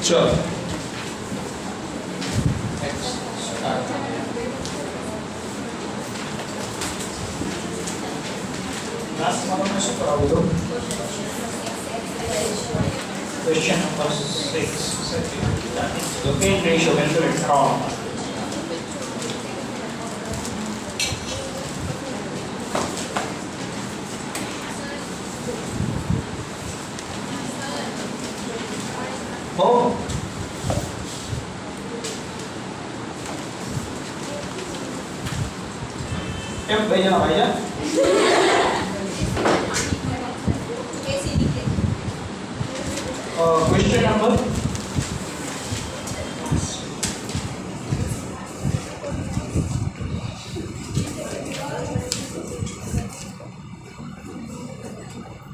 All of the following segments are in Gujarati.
चलो लास्ट वाला में से करा दो question number 6 okay ratio calculate wrong oh भैया क्वेश्चन नंबर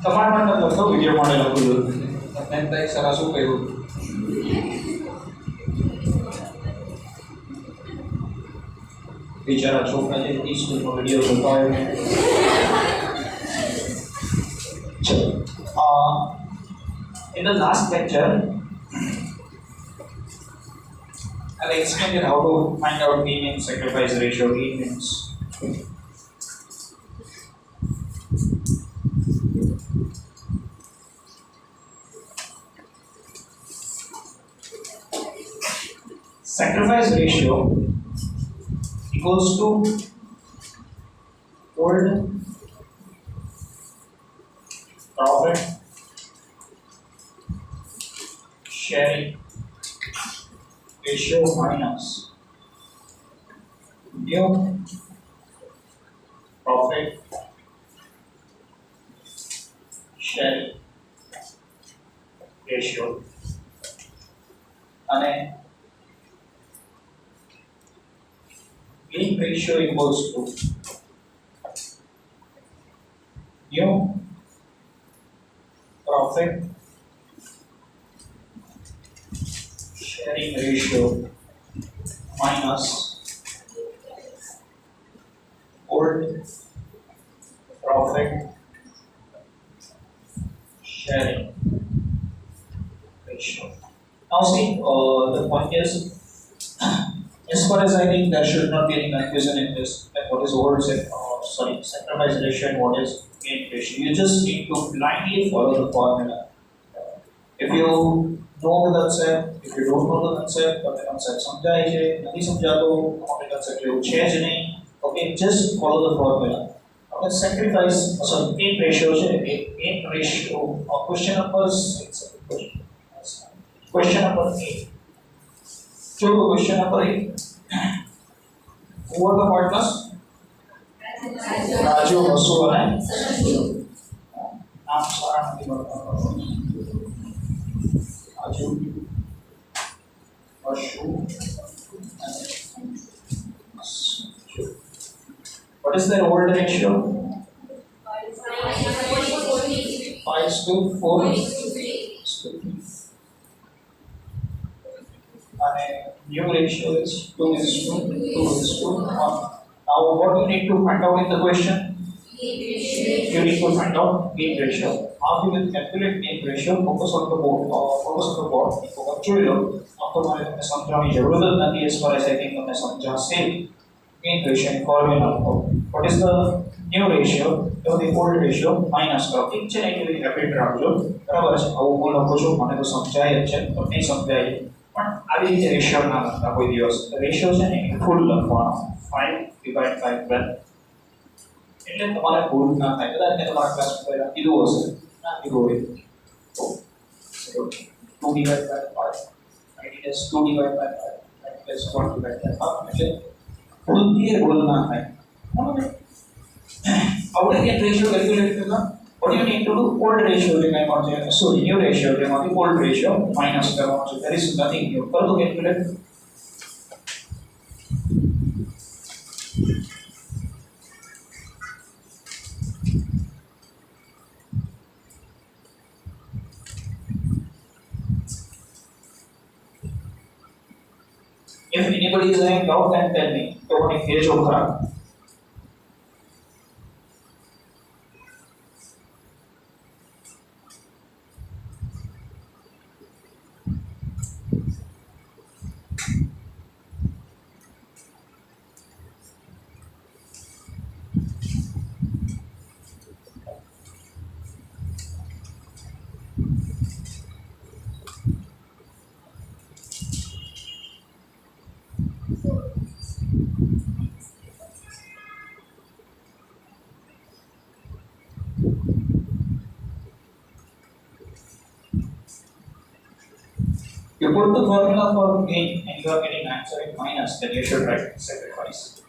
તમારા માટે લખો વિડિયો માટે લખું છું તમને તો એક સરસ શું કહ્યું बिचारा छोकरा जे स्कूल में वीडियो જોતો હોય ચલો in the last lecture I explained how to find out mean and sacrifice ratio. Mean means sacrifice ratio equals to old profit sharing ratio minus new profit sharing ratio and mean ratio equals to new profit sharing ratio minus old profit sharing ratio. Now see, the point is, as far as I think, there should not be any confusion in this. Like what is old sacrifice ratio and what is gain ratio. You just need to blindly follow the formula. If you know the concept, if you don't know the concept, but the concept समझाए जे नहीं समझा तो हमें concept जो change नहीं. Okay, just follow the formula. Okay, sacrifice gain ratio है gain ratio. Question number 6. Question number 8. So question number 8. Who are the partners? Raju, Vasu, and नाम सारा नहीं बताता Raju, Vasu, what is their old ratio? 5:4. And new ratio is 2:1. Now what you need to find out in the question? You need to find out mean ratio. How you will calculate mean ratio? Focus on the board. Focus જોઈ લો. आपको मारे તમને સમજાવવાની જરૂર જ નથી as far as I think તમને સમજાશે mean ratio formula. What is the new ratio? તો the old ratio minus કરો. ઠીક છે ને એટલે રેપિડ રાખજો. બરાબર છે. આવું હું લખું છું મને તો સમજાય જ છે પણ નહીં સમજાય પણ આવી રીતે રેશિયો ના લખતા કોઈ દિવસ રેશિયો છે ને ફૂલ લખવાનો 5/5 એટલે તમારે ભૂલ ના થાય કદાચ મેં તમારા ક્લાસમાં પહેલા કીધું હશે ના કીધું હોય તો 2/5 it is 2/5 it is 1/5 એટલે ભૂલથી ભૂલ ના થાય બરાબર how to get ratio calculate करना what you need to do old ratio જેમાં sorry new ratio જેમાંથી old ratio minus કરવાનો છે there is nothing new કરો તો calculate if anybody is having doubt then tell me तो મને કહેજો ખરા You put the formula for gain and you are getting answer in minus, then you should write sacrifice.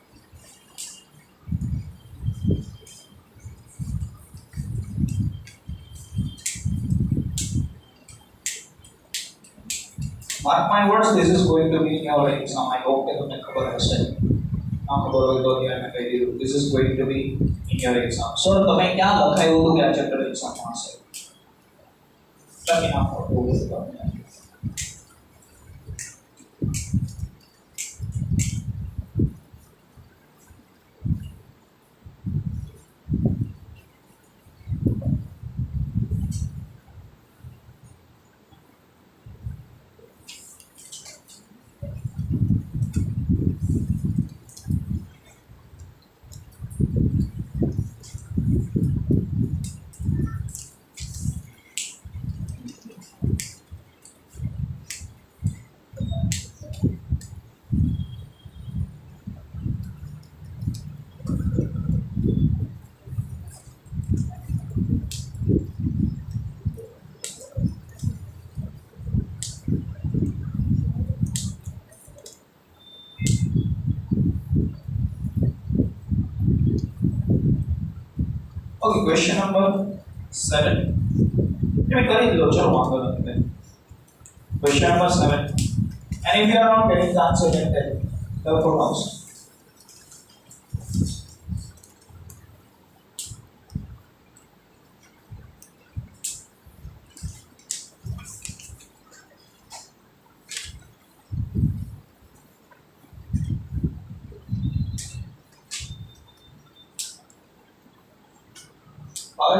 Mark my words, this is going to be in your exam. I hope you will cover understand. This is going to be in your exam. So, तुम्हें क्या लगा है वो तो क्या चैप्टर एग्जाम वहाँ से? क्या क्या आपको बोल Okay, question number 7. Let me correct the chalo question number 7. And if you are not getting the answer, then tell me. The pronouns. All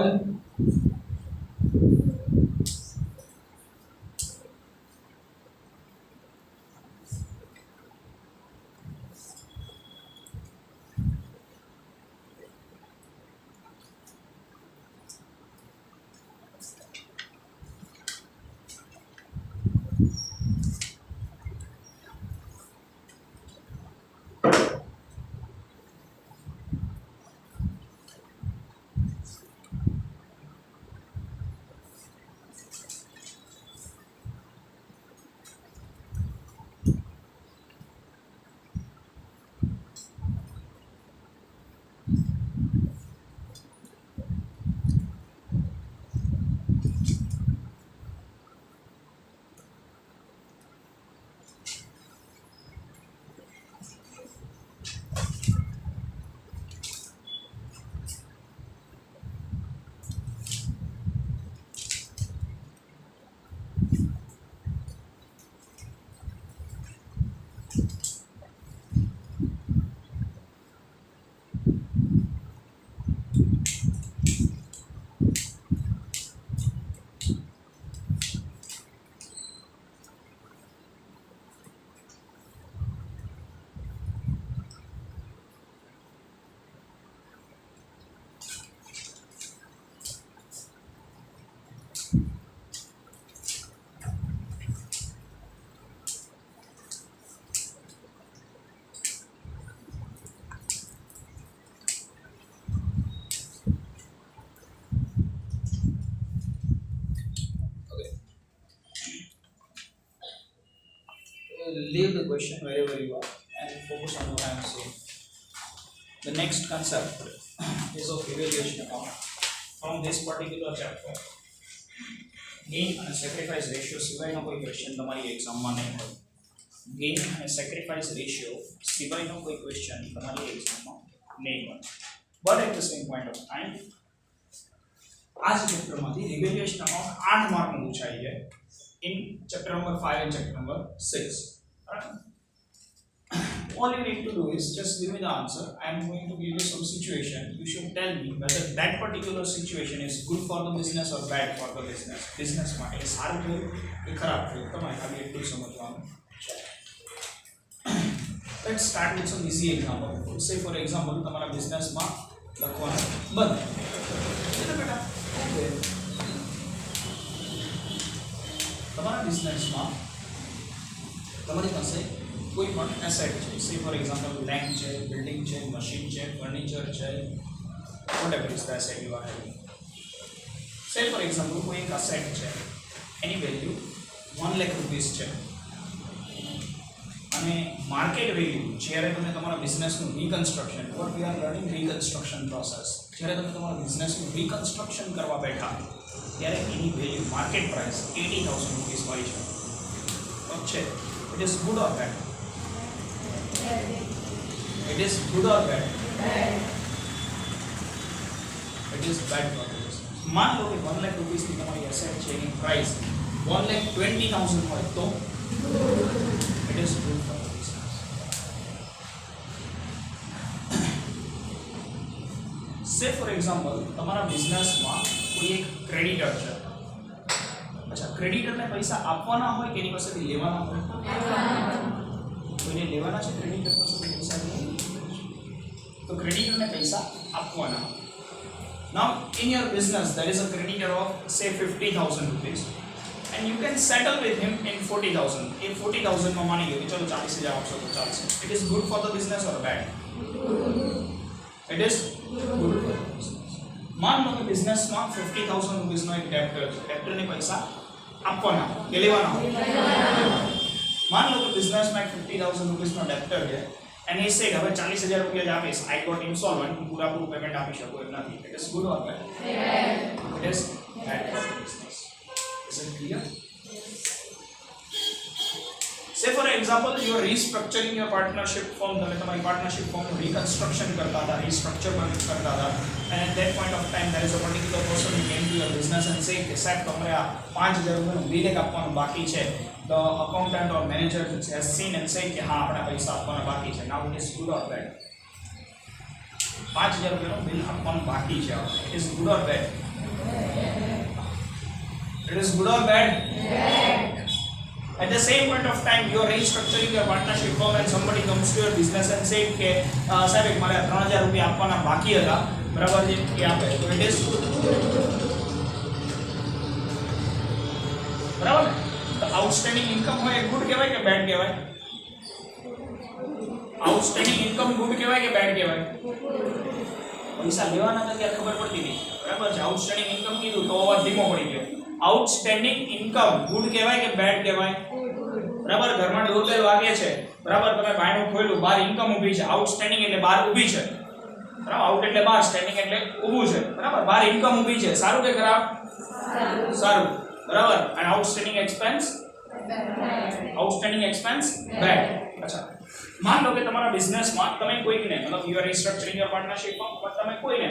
leave the question wherever you are and focus on what I am saying. The next concept is of evaluation account. From this particular chapter, gain and sacrifice ratio સિવાયનો કોઈ ક્વેશ્ચન તમારી એક્ઝામમાં નહીં હોય. ગેઇન અને સેક્રિફાઈસ રેશિયો સિવાયનો કોઈ ક્વેશ્ચન તમારી એક્ઝામમાં નહીં હોય. But at the same point of time આ જ ચેપ્ટરમાંથી રિવેલ્યુએશન અકાઉન્ટ 8 માર્કનું પૂછાય છે in chapter number 5 and chapter number 6. Right? All you need to do is just give me the answer. I am going to give you some situation. You should tell me whether that particular situation is good for the business or bad for the business. Business માટે સારું થયું કે ખરાબ થયું તમારે ખાલી એટલું સમજવાનું. Let's start with some easy example. Say for example તમારા બિઝનેસમાં લખવાનું બંધ. એટલે બેટા ઓકે તમારા બિઝનેસમાં તમારી પાસે કોઈ પણ એસેટ છે. સે ફોર એક્ઝામ્પલ લેન્ડ છે, બિલ્ડિંગ છે, મશીન છે, ફર્નિચર છે, whatever is the asset you are having. Say for example કોઈ એક એસેટ છે એની વેલ્યુ 1 લાખ રૂપિયા છે અને માર્કેટ વેલ્યુ જ્યારે તમે તમારા બિઝનેસનું reconstruction what we are learning reconstruction process જ્યારે તમે તમારા બિઝનેસનું રિકન્સ્ટ્રક્શન કરવા બેઠા ત્યારે એની વેલ્યુ માર્કેટ પ્રાઇસ 80,000 રૂપીસ હોય છે it is good or bad It is good or bad? It is bad for the business. मान लो कि 1 लाख रुपीस की तुम्हारी एसेट है की प्राइस 1,20,000 હોય તો it is good for the business. Say for example તમારા બિઝનેસમાં કોઈ એક ક્રેડિટર છે અચ્છા ક્રેડિટરને પૈસા આપવાના હોય કે એની પાસેથી લેવાના હોય કોઈને લેવાના છે ક્રેડિટર પાસેથી પૈસા તો ક્રેડિટરને પૈસા આપવાના now in your business there is a creditor of say 50,000 rupees and you can settle with him in 40,000 in 40,000 માં માની લો કે ચલો 40,000 આપશો તો ચાલશે it is good for the business or bad it is good for the business मान लो कि બિઝનેસમાં 50,000 રૂપિયા નો એક ડેપ્ટર છે ડેપ્ટરને પૈસા આપવાના કે લેવાના मान लो कि બિઝનેસમાં 50,000 રૂપિયા નો ડેપ્ટર છે and he said હવે 40,000 રૂપિયા જ આપીશ I got insolvent પૂરા પેમેન્ટ આપી શકો એમ નથી it is good or bad it is bad for the business is it clear say for example you are restructuring your partnership firm તમે તમારી પાર્ટનરશિપ ફર્મ નું રિકન્સ્ટ્રક્શન કરતા હતા રિસ્ટ્રક્ચર કરતા હતા and at that point of time there is a particular person who came to your business and said કે સાહેબ તમારે આ 5,000 રૂપિયાનું બિલ એક આપવાનું બાકી છે the accountant or manager has seen and said કે હા આપણા પૈસા આપવાના બાકી છે now it is good or bad 5,000 રૂપિયાનું બિલ આપવાનું બાકી છે it is good or bad it is good or bad at the same point of time you are restructuring your partnership firm and somebody comes to your business and said કે સાહેબ મારે 3,000 રૂપિયા આપવાના બાકી હતા બરાબર છે એ આપે તો it is બરાબર તો આઉટસ્ટેન્ડિંગ ઇન્કમ હોય ગુડ કહેવાય કે બેડ કહેવાય આઉટસ્ટેન્ડિંગ ઇન્કમ ગુડ કહેવાય કે બેડ કહેવાય પૈસા લેવાના હતા ત્યારે ખબર પડતી નહીં બરાબર છે આઉટસ્ટેન્ડિંગ ઇન્કમ કીધું તો અવાજ ધીમો પડી ગયો આઉટસ્ટેન્ડિંગ ઇન્કમ ગુડ કહેવાય કે બેડ કહેવાય બરાબર ઘરમાં ડોરબેલ વાગે છે બરાબર તમે બાયણું ખોલ્યું બહાર ઇન્કમ ઊભી છે આઉટસ્ટેન્ડિંગ એટલે બહાર ઊભી છે બરાબર આઉટ એટલે બહાર સ્ટેન્ડિંગ એટલે ઊભું છે બરાબર બહાર ઇન્કમ ઊભી છે સારું કે ખરાબ સારું બરાબર and outstanding expense bad અચ્છા માન લો કે તમારા બિઝનેસમાં તમે કોઈકને મતલબ you are restructuring your partnership પણ તમે કોઈને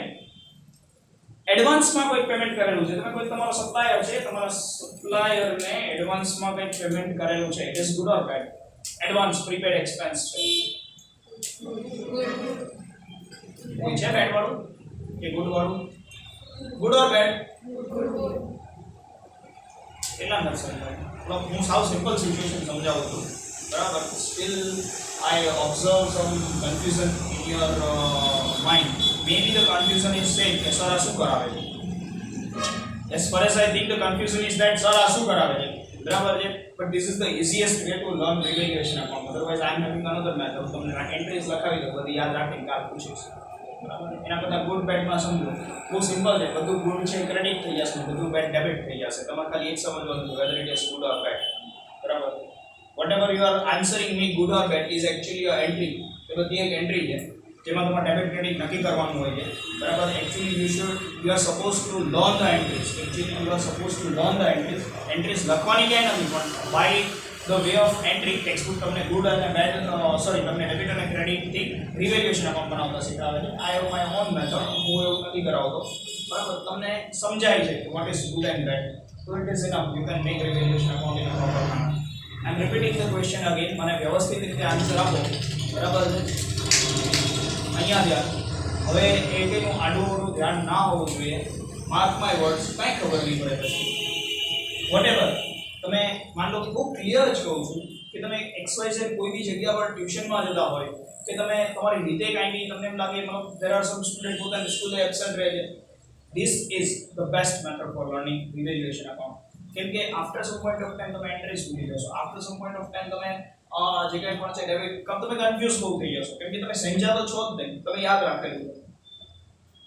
એડવાન્સમાં કોઈ પેમેન્ટ કરેલું છે તમે કોઈ તમારો સપ્લાયર છે તમારા સપ્લાયરને એડવાન્સમાં કોઈ પેમેન્ટ કરેલું છે it is good or bad advance prepaid expense છે છે બેડ વાળું કે ગુડ વાળું ગુડ ઓર બેડ કેટલા નર્સરી મતલબ હું સાવ સિમ્પલ સિચ્યુએશન સમજાવું છું બરાબર still I observe some confusion in your mind may be the confusion is same કે સર આ શું કરાવે છે as far as I think the confusion is that sir આ શું કરાવે છે બરાબર છે but this is the easiest way to learn revaluation account otherwise I am having another method તમને એન્ટ્રીઝ લખાવી દો બધી યાદ રાખીને કાલ પૂછીશ બરાબર એના કરતાં ગુડ બેડમાં સમજો બહુ સિમ્પલ છે બધું ગુડ છે ક્રેડિટ થઈ જશે બધું બેડ ડેબિટ થઈ જશે તમારે ખાલી એક સમજવાનું weather it is good or bed બરાબર whatever you are answering me good or bad is actually a entry એ બધી એક એન્ટ્રી છે જેમાં તમારે ડેબિટ ક્રેડિટ નક્કી કરવાનું હોય છે બરાબર actually you are supposed to learn the entries actually you are supposed to learn the entries લખવાની ક્યાંય નથી પણ by the way of entry textbook તમને good અને bad તમને ડેબિટ અને ક્રેડિટ થી રિવેલ્યુએશન અકાઉન્ટ બનાવતા શીખવાડે છે I have my own method હું એવું નથી કરાવતો બરાબર તમને સમજાય છે કે what is good and bad so it is enough you can make revaluation account in a proper manner I am repeating the question again મને વ્યવસ્થિત રીતે આન્સર આપો બરાબર છે અહીંયા ધ્યાન હવે એકેનું આડું ધ્યાન ના હોવું જોઈએ માર્ક માય વર્ડ્સ કાંઈ ખબર નહીં પડે પછી વોટેવર તમે માન લો કે બહુ ક્લિયર જ કહું છું કે તમે XYZ કોઈ બી જગ્યા પર ટ્યુશનમાં જતા હોય કે તમે તમારી રીતે કાંઈ નહીં તમને એમ લાગે મતલબ there are some student પોતાની સ્કૂલે એબસેન્ટ રહે છે this is the best method for learning revaluation account કેમ કે after some point of time તમે એન્ટ્રીઝ ભૂલી જશો after some point of time તમે જે કંઈ પણ છે ડેબિટ તમે કન્ફ્યુઝ બહુ થઈ જશો કેમ કે તમે સમજાવો છો જ નહીં તમે યાદ રાખેલું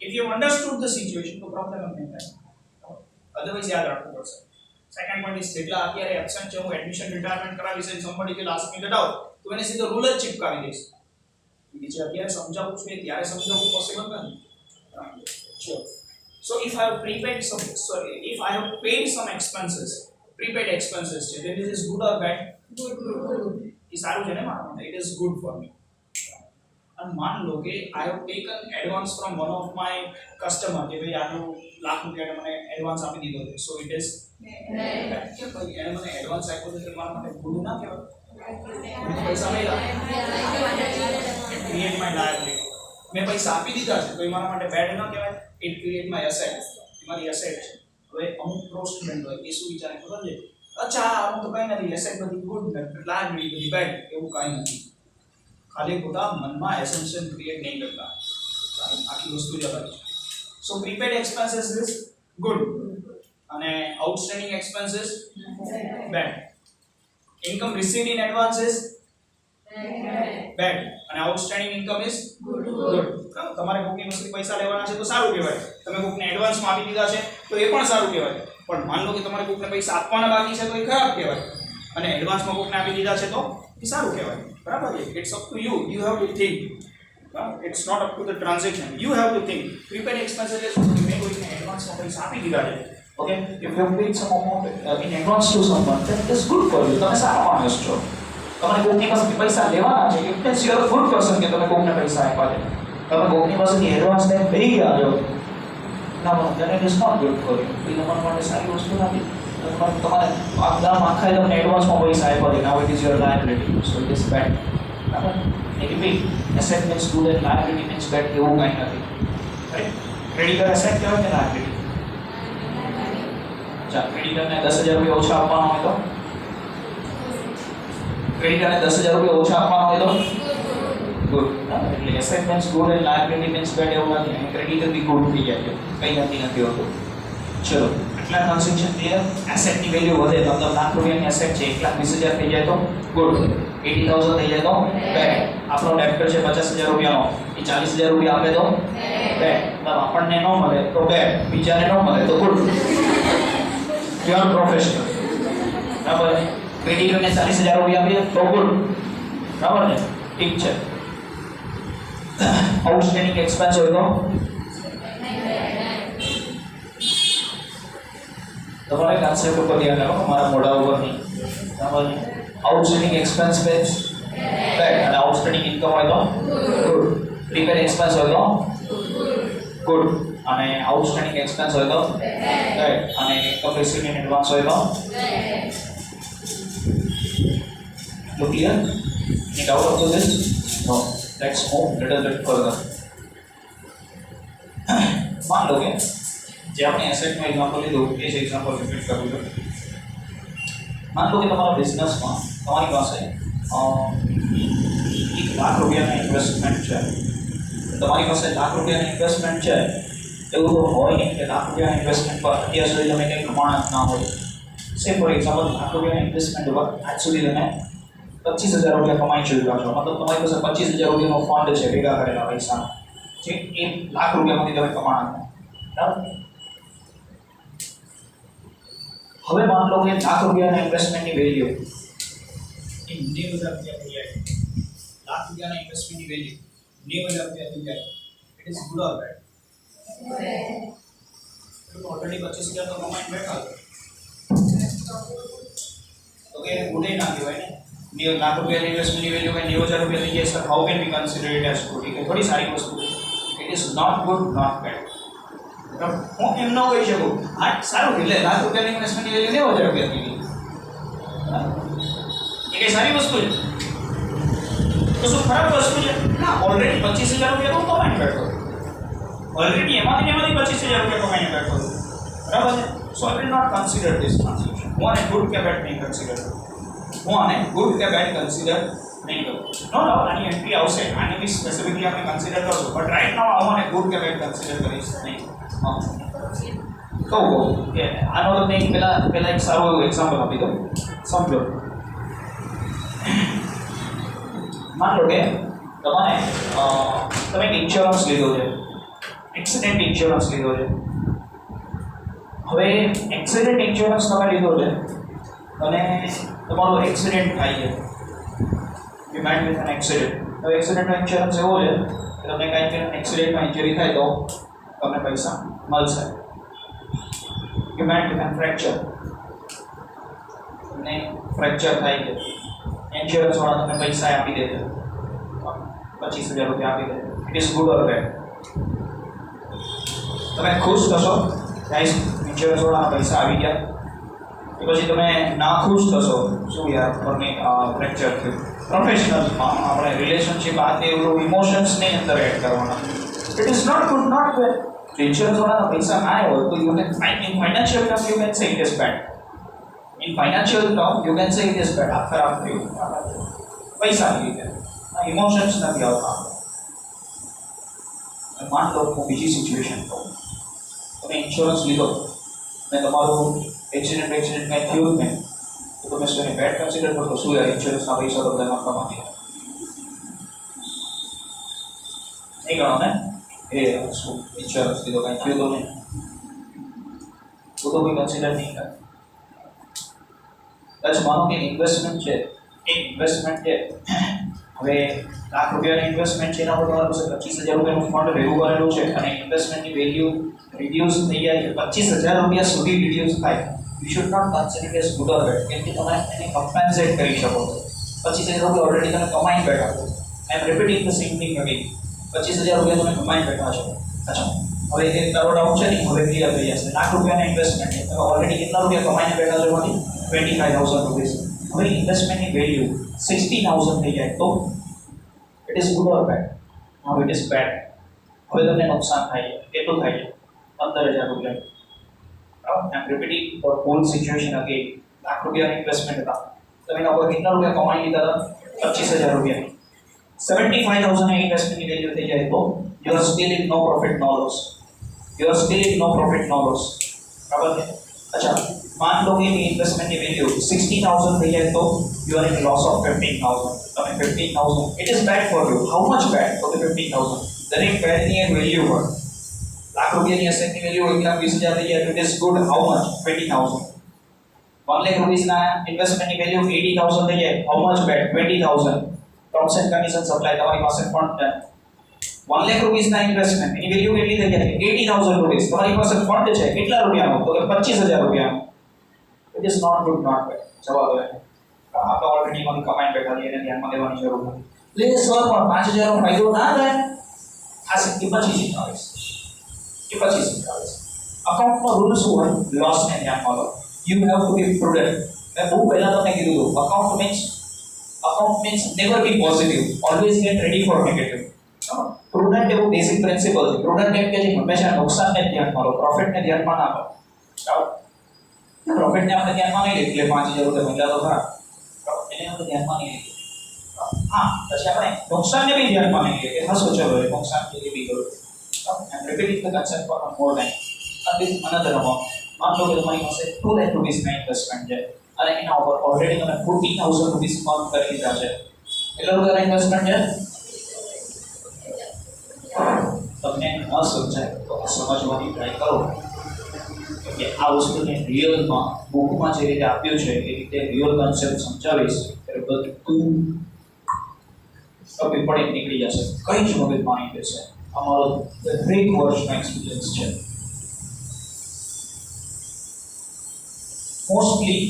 if you understood the situation તો પ્રોબ્લેમ નહીં થાય અધરવાઇઝ યાદ રાખવું પડશે સેકન્ડ પોઈન્ટ ઇઝ જેટલા અત્યારે એબ્સન્ટ છે હું એડમિશન રિટાયરમેન્ટ કરાવી છે somebody will ask me that out તો એને સીધો રૂલ જ ચિપકાવી દઈશ બીજે અત્યારે સમજાવું છું ત્યારે સમજાવવું પોસિબલ નથી sure so if I have paid some expenses prepaid expenses then this is good or bad good એ સારું છે ને મારા માટે it is good for me અને માન લો કે I have taken advance from one of my customer કે ભાઈ આનું લાખ રૂપિયા મને એડવાન્સ આપી દીધો છે so it is કે ભાઈ એને મને એડવાન્સ આપ્યો છે મારા માટે ગુડ ના કહેવાય પૈસા મળ્યા create my liability મેં પૈસા આપી દીધા છે તો એ મારા માટે બેડ ન કહેવાય it create my asset મારી એસેટ છે હવે અમુક પ્રો સ્ટુડન્ટ હોય એ શું વિચારે ખબર છે અચ્છા આનું તો કઈ નથી એસેટ બધી ગુડ લાયબિલિટી બધી બેડ એવું કઈ નથી ખાલી ખોટા મનમાં એસેમ્પશન ક્રિએટ નહીં કરતા આખી વસ્તુ જ અલગ છે so prepaid expenses is good અને outstanding expenses bad income received in advance is bad અને આઉટસ્ટેન્ડિંગ ઇન્કમ ઇઝ ગુડ તમારે કોકની પાસેથી પૈસા લેવાના છે તો સારું કહેવાય તમે કોકને એડવાન્સમાં આપી દીધા છે તો એ પણ સારું કહેવાય પણ માન લો કે તમારે કોકને પૈસા આપવાના બાકી છે તો એ ખરાબ કહેવાય અને એડવાન્સમાં કોકને આપી દીધા છે તો એ સારું કહેવાય બરાબર છે it's up to you have to think it's not up to the transaction you have to think prepaid expense એટલે શું કે મેં કોઈને એડવાન્સમાં પૈસા આપી દીધા છે okay if you have paid some amount in advance to someone that is good for you તમે સારા માણસ છો તમારે કોકની પાસેથી પૈસા લેવાના છે it means you are a good person કે તમે કોકને પૈસા આપ્યા છે તમે કોકની પાસેથી એડવાન્સ લઈને બેહી ગયા છો ના પણ then it is not good for you એ તમારા માટે સારી વસ્તુ નથી તમારે આખા તમને એડવાન્સમાં પૈસા આપ્યા છે now it is your liability so it is bad બરાબર maybe asset means good and liability means bad એવું કંઈ નથી રાઈટ ક્રેડિટર એસેટ કહેવાય કે લાયબિલિટી ચાલ ક્રેડિટરને 10000 રૂપિયા ઓછા આપવાનો હોય તો ક્રેડિટરને 10000 રૂપિયા ઓછા આપવાનો હોય તો ગુડ એટલે asset means good and liability means bad એવું નથી અને ક્રેડિટર બી ગુડ થઈ જાય છે કંઈ નથી હોતું ચલો એટલા ટ્રાન્ઝેક્શન ક્લિયર એસેટની વેલ્યુ વધે તો 10 લાખ રૂપિયાની એસેટ છે 1,20,000 થઈ જાય તો ગુડ 80,000 થઈ જાય તો બેડ આપણો ડેપ્ટર છે 50,000 રૂપિયાનો એ 40,000 રૂપિયા આપે તો બેડ મતલબ આપણને ન મળે તો બેડ બીજાને ન મળે તો ગુડ પ્યોર પ્રોફેશનલ બરાબર ક્રેડિટરને 40,000 રૂપિયા આપીએ તો ગુડ બરાબર ને ઠીક છે આઉટસ્ટેન્ડિંગ એક્સપેન્સ હોય તો તમારે કાન્સેપ્ટ ઉપર ધ્યાન રાખો મારા મોઢા ઉપર નહીં બરાબર આઉટસ્ટેન્ડિંગ એક્સપેન્સ બેડ અને આઉટસ્ટેન્ડિંગ ઇન્કમ હોય તો ગુડ પ્રીપેડ એક્સપેન્સ હોય તો ગુડ અને આઉટસ્ટેન્ડિંગ એક્સપેન્સ હોય તો બેડ અને ઇન્કમ રિસીવ્ડ ઇન એડવાન્સ હોય તો તો clear any doubt up to this no let's move little bit further मान लो कि જે આપણે એસેટનું એક્ઝામ્પલ લીધું એ જ એક્ઝામ્પલ રિપીટ કરું છું मान लो कि તમારા બિઝનેસમાં તમારી પાસે 1 લાખ રૂપિયાનું ઇન્વેસ્ટમેન્ટ છે તમારી પાસે લાખ રૂપિયાનું ઇન્વેસ્ટમેન્ટ છે એવું તો હોય નહીં કે લાખ રૂપિયાના ઇન્વેસ્ટમેન્ટ પર અત્યાર સુધી તમે કંઈ કમાણા જ ના હોય સે ફોર એક્ઝામ્પલ લાખ રૂપિયાના ઇન્વેસ્ટમેન્ટ પર આજ સુધી તમે 25,000 રૂપિયા કમાઈ ચૂક્યા છો મતલબ તમારી પાસે 25,000 રૂપિયાનો ફંડ છે ભેગા કરેલા પૈસા જે 1 લાખ રૂપિયામાંથી તમે કમાણા બરાબર હવે માન લો કે લાખ રૂપિયાના ઇન્વેસ્ટમેન્ટની વેલ્યુ એ 90,000 રૂપિયા થઈ જાય લાખ રૂપિયાના ઇન્વેસ્ટમેન્ટની વેલ્યુ 90,000 રૂપિયા થઈ જાય it is good or bed તો ઓલરેડી 25,000 તો કમાઈને બેઠા તો કે ગુડે ના કહેવાય ને 90 લાખ રૂપિયાની ઇન્વેસ્ટમેન્ટની વેલ્યુ કે 90,000 રૂપિયા થઈ જાય sir how can we consider it as good કે થોડી સારી વસ્તુ it is not good not bad હું એમ ન કહી શકું આ સારું એટલે લાખ રૂપિયાની ઇન્વેસ્ટમેન્ટની વેલ્યુ 90,000 રૂપિયા થઈ ગઈ એ કઈ સારી વસ્તુ છે તો શું ખરાબ વસ્તુ છે ના ઓલરેડી 25,000 રૂપિયા તો કમાઈને બેઠો ઓલરેડી એમાંથી 25,000 રૂપિયા કમાઈને બેઠો બરાબર છે so I will not consider this transaction હું આને ગુડ કે બેડ નહીં કન્સિડર હું આને ગુડ કે બેડ કન્સિડર નહીં કરું નો નો આની એન્ટ્રી આવશે આને બી સ્પેસિફિકલી આપણે કન્સિડર કરશું બટ રાઈટ નાઉ હું આને ગુડ કે બેડ કન્સિડર કરીશ નહીં કહું કે આનો તો નહીં પહેલા એક સારું એવું એક્ઝામ્પલ આપી દઉં સમજો માન લો કે તમે એક ઇન્સ્યોરન્સ લીધો છે એક્સિડન્ટ ઇન્સ્યોરન્સ લીધો છે હવે એક્સિડન્ટ ઇન્સ્યોરન્સ તમે લીધો છે અને તમારો એક્સિડન્ટ થાય છે, you met with an accident. હવે એક્સિડન્ટનો ઇન્સ્યોરન્સ એવો છે કે તમને કાંઈક એક્સિડન્ટમાં ઇન્જરી થાય તો તમને પૈસા મળશે. You met with an fracture, તમને ફ્રેક્ચર થાય છે, ઇન્સ્યોરન્સવાળા તમને પૈસા આપી દે છે, 25,000 રૂપિયા આપી દે. It is good or bad? તમે ખુશ થશો ગાઈસ ઇન્સ્યોરન્સવાળાના પૈસા આવી ગયા, કે પછી તમે ના ખુશ થશો શું યાર મને ફ્રેક્ચર થયું? પ્રોફેશનલમાં આપણે રિલેશનશિપ આ તે એવું ઇમોશન્સની અંદર એડ કરવાના. It is not good, not bad. ઇન્સ્યોરન્સવાળાના પૈસા ના હોય તો you can fine in financial term you can say it is bad. In financial term you can say it is bad. આ ખરાબ થયું પૈસાની રીતે, ઇમોશન્સ નથી આવતા. માન લો હું બીજી સિચ્યુએશન કહું, તમે ઇન્સ્યોરન્સ લીધો અને તમારું એક્સિડન્ટ કંઈ થયું જ નહીં તો તમે શું બેડ કન્સિડર કરો? શું યાર ઇન્સ્યોરન્સના પૈસા તો બધા કમાતી નહીં ગણો ને? એ શું ઇન્સ્યોરન્સ લીધો કંઈ થયું તો નહીં તો કોઈ કન્સિડર નહીં કરે. કદાચ માનો કે ઇન્વેસ્ટમેન્ટ છે, એ ઇન્વેસ્ટમેન્ટ છે હવે લાખ રૂપિયાની ઇન્વેસ્ટમેન્ટ છે, એના પર તમારી પાસે 25,000 રૂપિયાનું ફંડ ભેગું કરેલું છે અને ઇન્વેસ્ટમેન્ટની વેલ્યુ રિડ્યુસ થઈ જાય છે, 25,000 રૂપિયા સુધી રિડ્યુસ થાય, you should not consider as good or bad. કેમ કે તમે એને કમ્પેન્સેટ કરી શકો છો. 25,000 રૂપિયા ઓલરેડી તમે કમાઈને બેઠા છો. I am repeating the same thing again. 25,000 રૂપિયા તમે કમાઈને બેઠા છો. અચ્છા, હવે એક તારો ડાઉટ છે ને, હવે ક્લિયર થઈ જશે. લાખ રૂપિયાના ઇન્વેસ્ટમેન્ટ છે, તમે ઓલરેડી કેટલા રૂપિયા કમાઈને બેઠા છો? એમાંથી 25,000 રૂપીસ. હવે ઇન્વેસ્ટમેન્ટની વેલ્યુ 60,000 થઈ જાય તો it is good or bad? Now it is bed. હવે તમને નુકસાન થાય છે. કેટલું થાય છે? 15,000 રૂપિયા. I am repeating the whole situation again. Lakh રૂપિયાની ઇન્વેસ્ટમેન્ટ હતા, તમે એના પર કેટલા રૂપિયા કમાઈ લીધા હતા? 25,000 રૂપિયા. 75,000 ની ઇન્વેસ્ટમેન્ટની વેલ્યુ થઈ જાય તો you are still in no profit no loss. You are still in no profit no loss. બરાબર છે? અચ્છા, मान लो कि इन्वेस्टमेंट की वैल्यू 60,000 થઈ જાય તો you are in loss of 15,000. તમે 15,000, it is bad for you. How much bad for the 15,000? દરેક બેડ ની એક વેલ્યુ હોય. લાખ રૂપિયાની એસેટ ની વેલ્યુ 1,20,000 થઈ જાય, it is good. How much? 20,000. 1 lakh રૂપિયાના ઇન્વેસ્ટમેન્ટ ની વેલ્યુ 80,000 થઈ જાય, how much bad? 20,000. Terms and conditions apply. તમારી પાસે ફંડ છે 1 લાખ રૂપિયાના ઇન્વેસ્ટમેન્ટ, એની વેલ્યુ કેટલી થઈ જાય? 80,000 રૂપિયા. તમારી પાસે ફંડ છે કેટલા રૂપિયાનો? તો કે 25,000 રૂપિયાનો. It is not good, not bad. જવાબ આવે આપણે ઓલરેડી મને કમાઈને બેઠા છીએ, એને ધ્યાનમાં લેવાની જરૂર નથી. લે સર પણ 5,000 નો ફાયદો ના થાય. આ સિક્કી 25,000 કે 25,000. અકાઉન્ટનો રૂલ શું હોય? લોસ ને ધ્યાનમાં લો. You have to be prudent. મેં બહુ પહેલા તમને કીધું હતું, account means never be positive, always get ready for negative. Prudent એવું બેઝિક પ્રિન્સિપલ છે. પ્રુડન્ટ એમ કે છે હંમેશા નુકસાનને ધ્યાનમાં લો, પ્રોફિટને ધ્યાનમાં ના લો. પ્રોફિટને આપણે ધ્યાનમાં નહીં લઈએ એટલે 5,000 રૂપિયા મળ્યા તો ખરા, એને આપણે ધ્યાનમાં નહીં લઈએ. હા, પછી આપણે નુકસાનને બી ધ્યાનમાં નહીં લઈએ કે હસો ચલો એ નુકસાન જે બી કરું. Am repeating the concept for more time. Another amount. માન લો કે તમારી પાસે 2 લાખ રૂપિયાના ઇન્વેસ્ટમેન્ટ છે અને એના ઉપર ઓલરેડી તમે 40,000 રૂપિયા અર્ન કરી લીધા છે. કેટલા રૂપિયાના ઇન્વેસ્ટમેન્ટ છે? તમને ન સમજાય તો સમજવાની ટ્રાય કરો કે આ વસ્તુને રિયલમાં બુકમાં જે રીતે આપ્યું છે એ રીતે રિયલ કન્સેપ્ટ સમજાવીશ ત્યારે બધું ટોપિક પડી નીકળી જશે, કંઈ જ મગજમાં નહીં બેસે. અમારો દરેક વર્ષનો એક્સપિરિયન્સ છે. મોસ્ટલી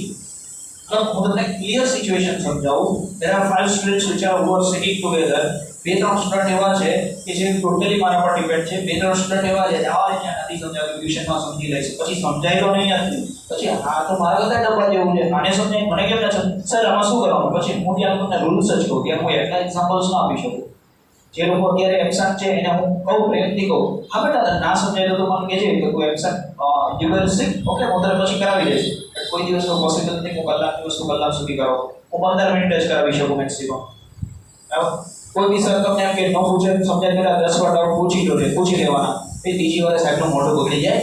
હું તમને ક્લિયર સિચ્યુએશન સમજાવું. there are 5 students which are who are sitting together. 2-3 student એવા છે કે જે ટોટલી મારા પર ડિપેન્ડ છે. 2-3 સ્ટુડન્ટ એવા છે આવા અહીંયા નથી સમજાવ્યું, ટ્યુશનમાં સમજી લઈશ, પછી સમજાય તો નહીં નથી, પછી આ તો મારા કરતા ડબ્બા જેવું છે, આને સમજાય મને કેમ ના સમજ? સર આમાં શું કરવાનું? પછી હું ત્યાં તમને રૂલ્સ જ કહું, ત્યાં હું એટલા એક્ઝામ્પલ્સ ના આપી શકું. જે લોકો અત્યારે એબસન્ટ છે એને હું કહું, પ્રેમથી કહું, હા બેટા તને ના સમજાય તો મને કહેજે કે તું absent you will seat, okay હું તને પછી કરાવી દઈશ. કોઈ દિવસ તો પોસિબલ નથી કે કલાકની વસ્તુ કલાક સુધી કરો, હું 15 મિનિટ જ કરાવી શકું મેક્સિમમ. બરાબર? કોઈ બી સર તમને એમ કે ન પૂછે સમજાય પહેલા 10 વાર ડાઉટ પૂછી લેવાના, એ ત્રીજી વાર સાહેબનું મોઢું બગડી જાય,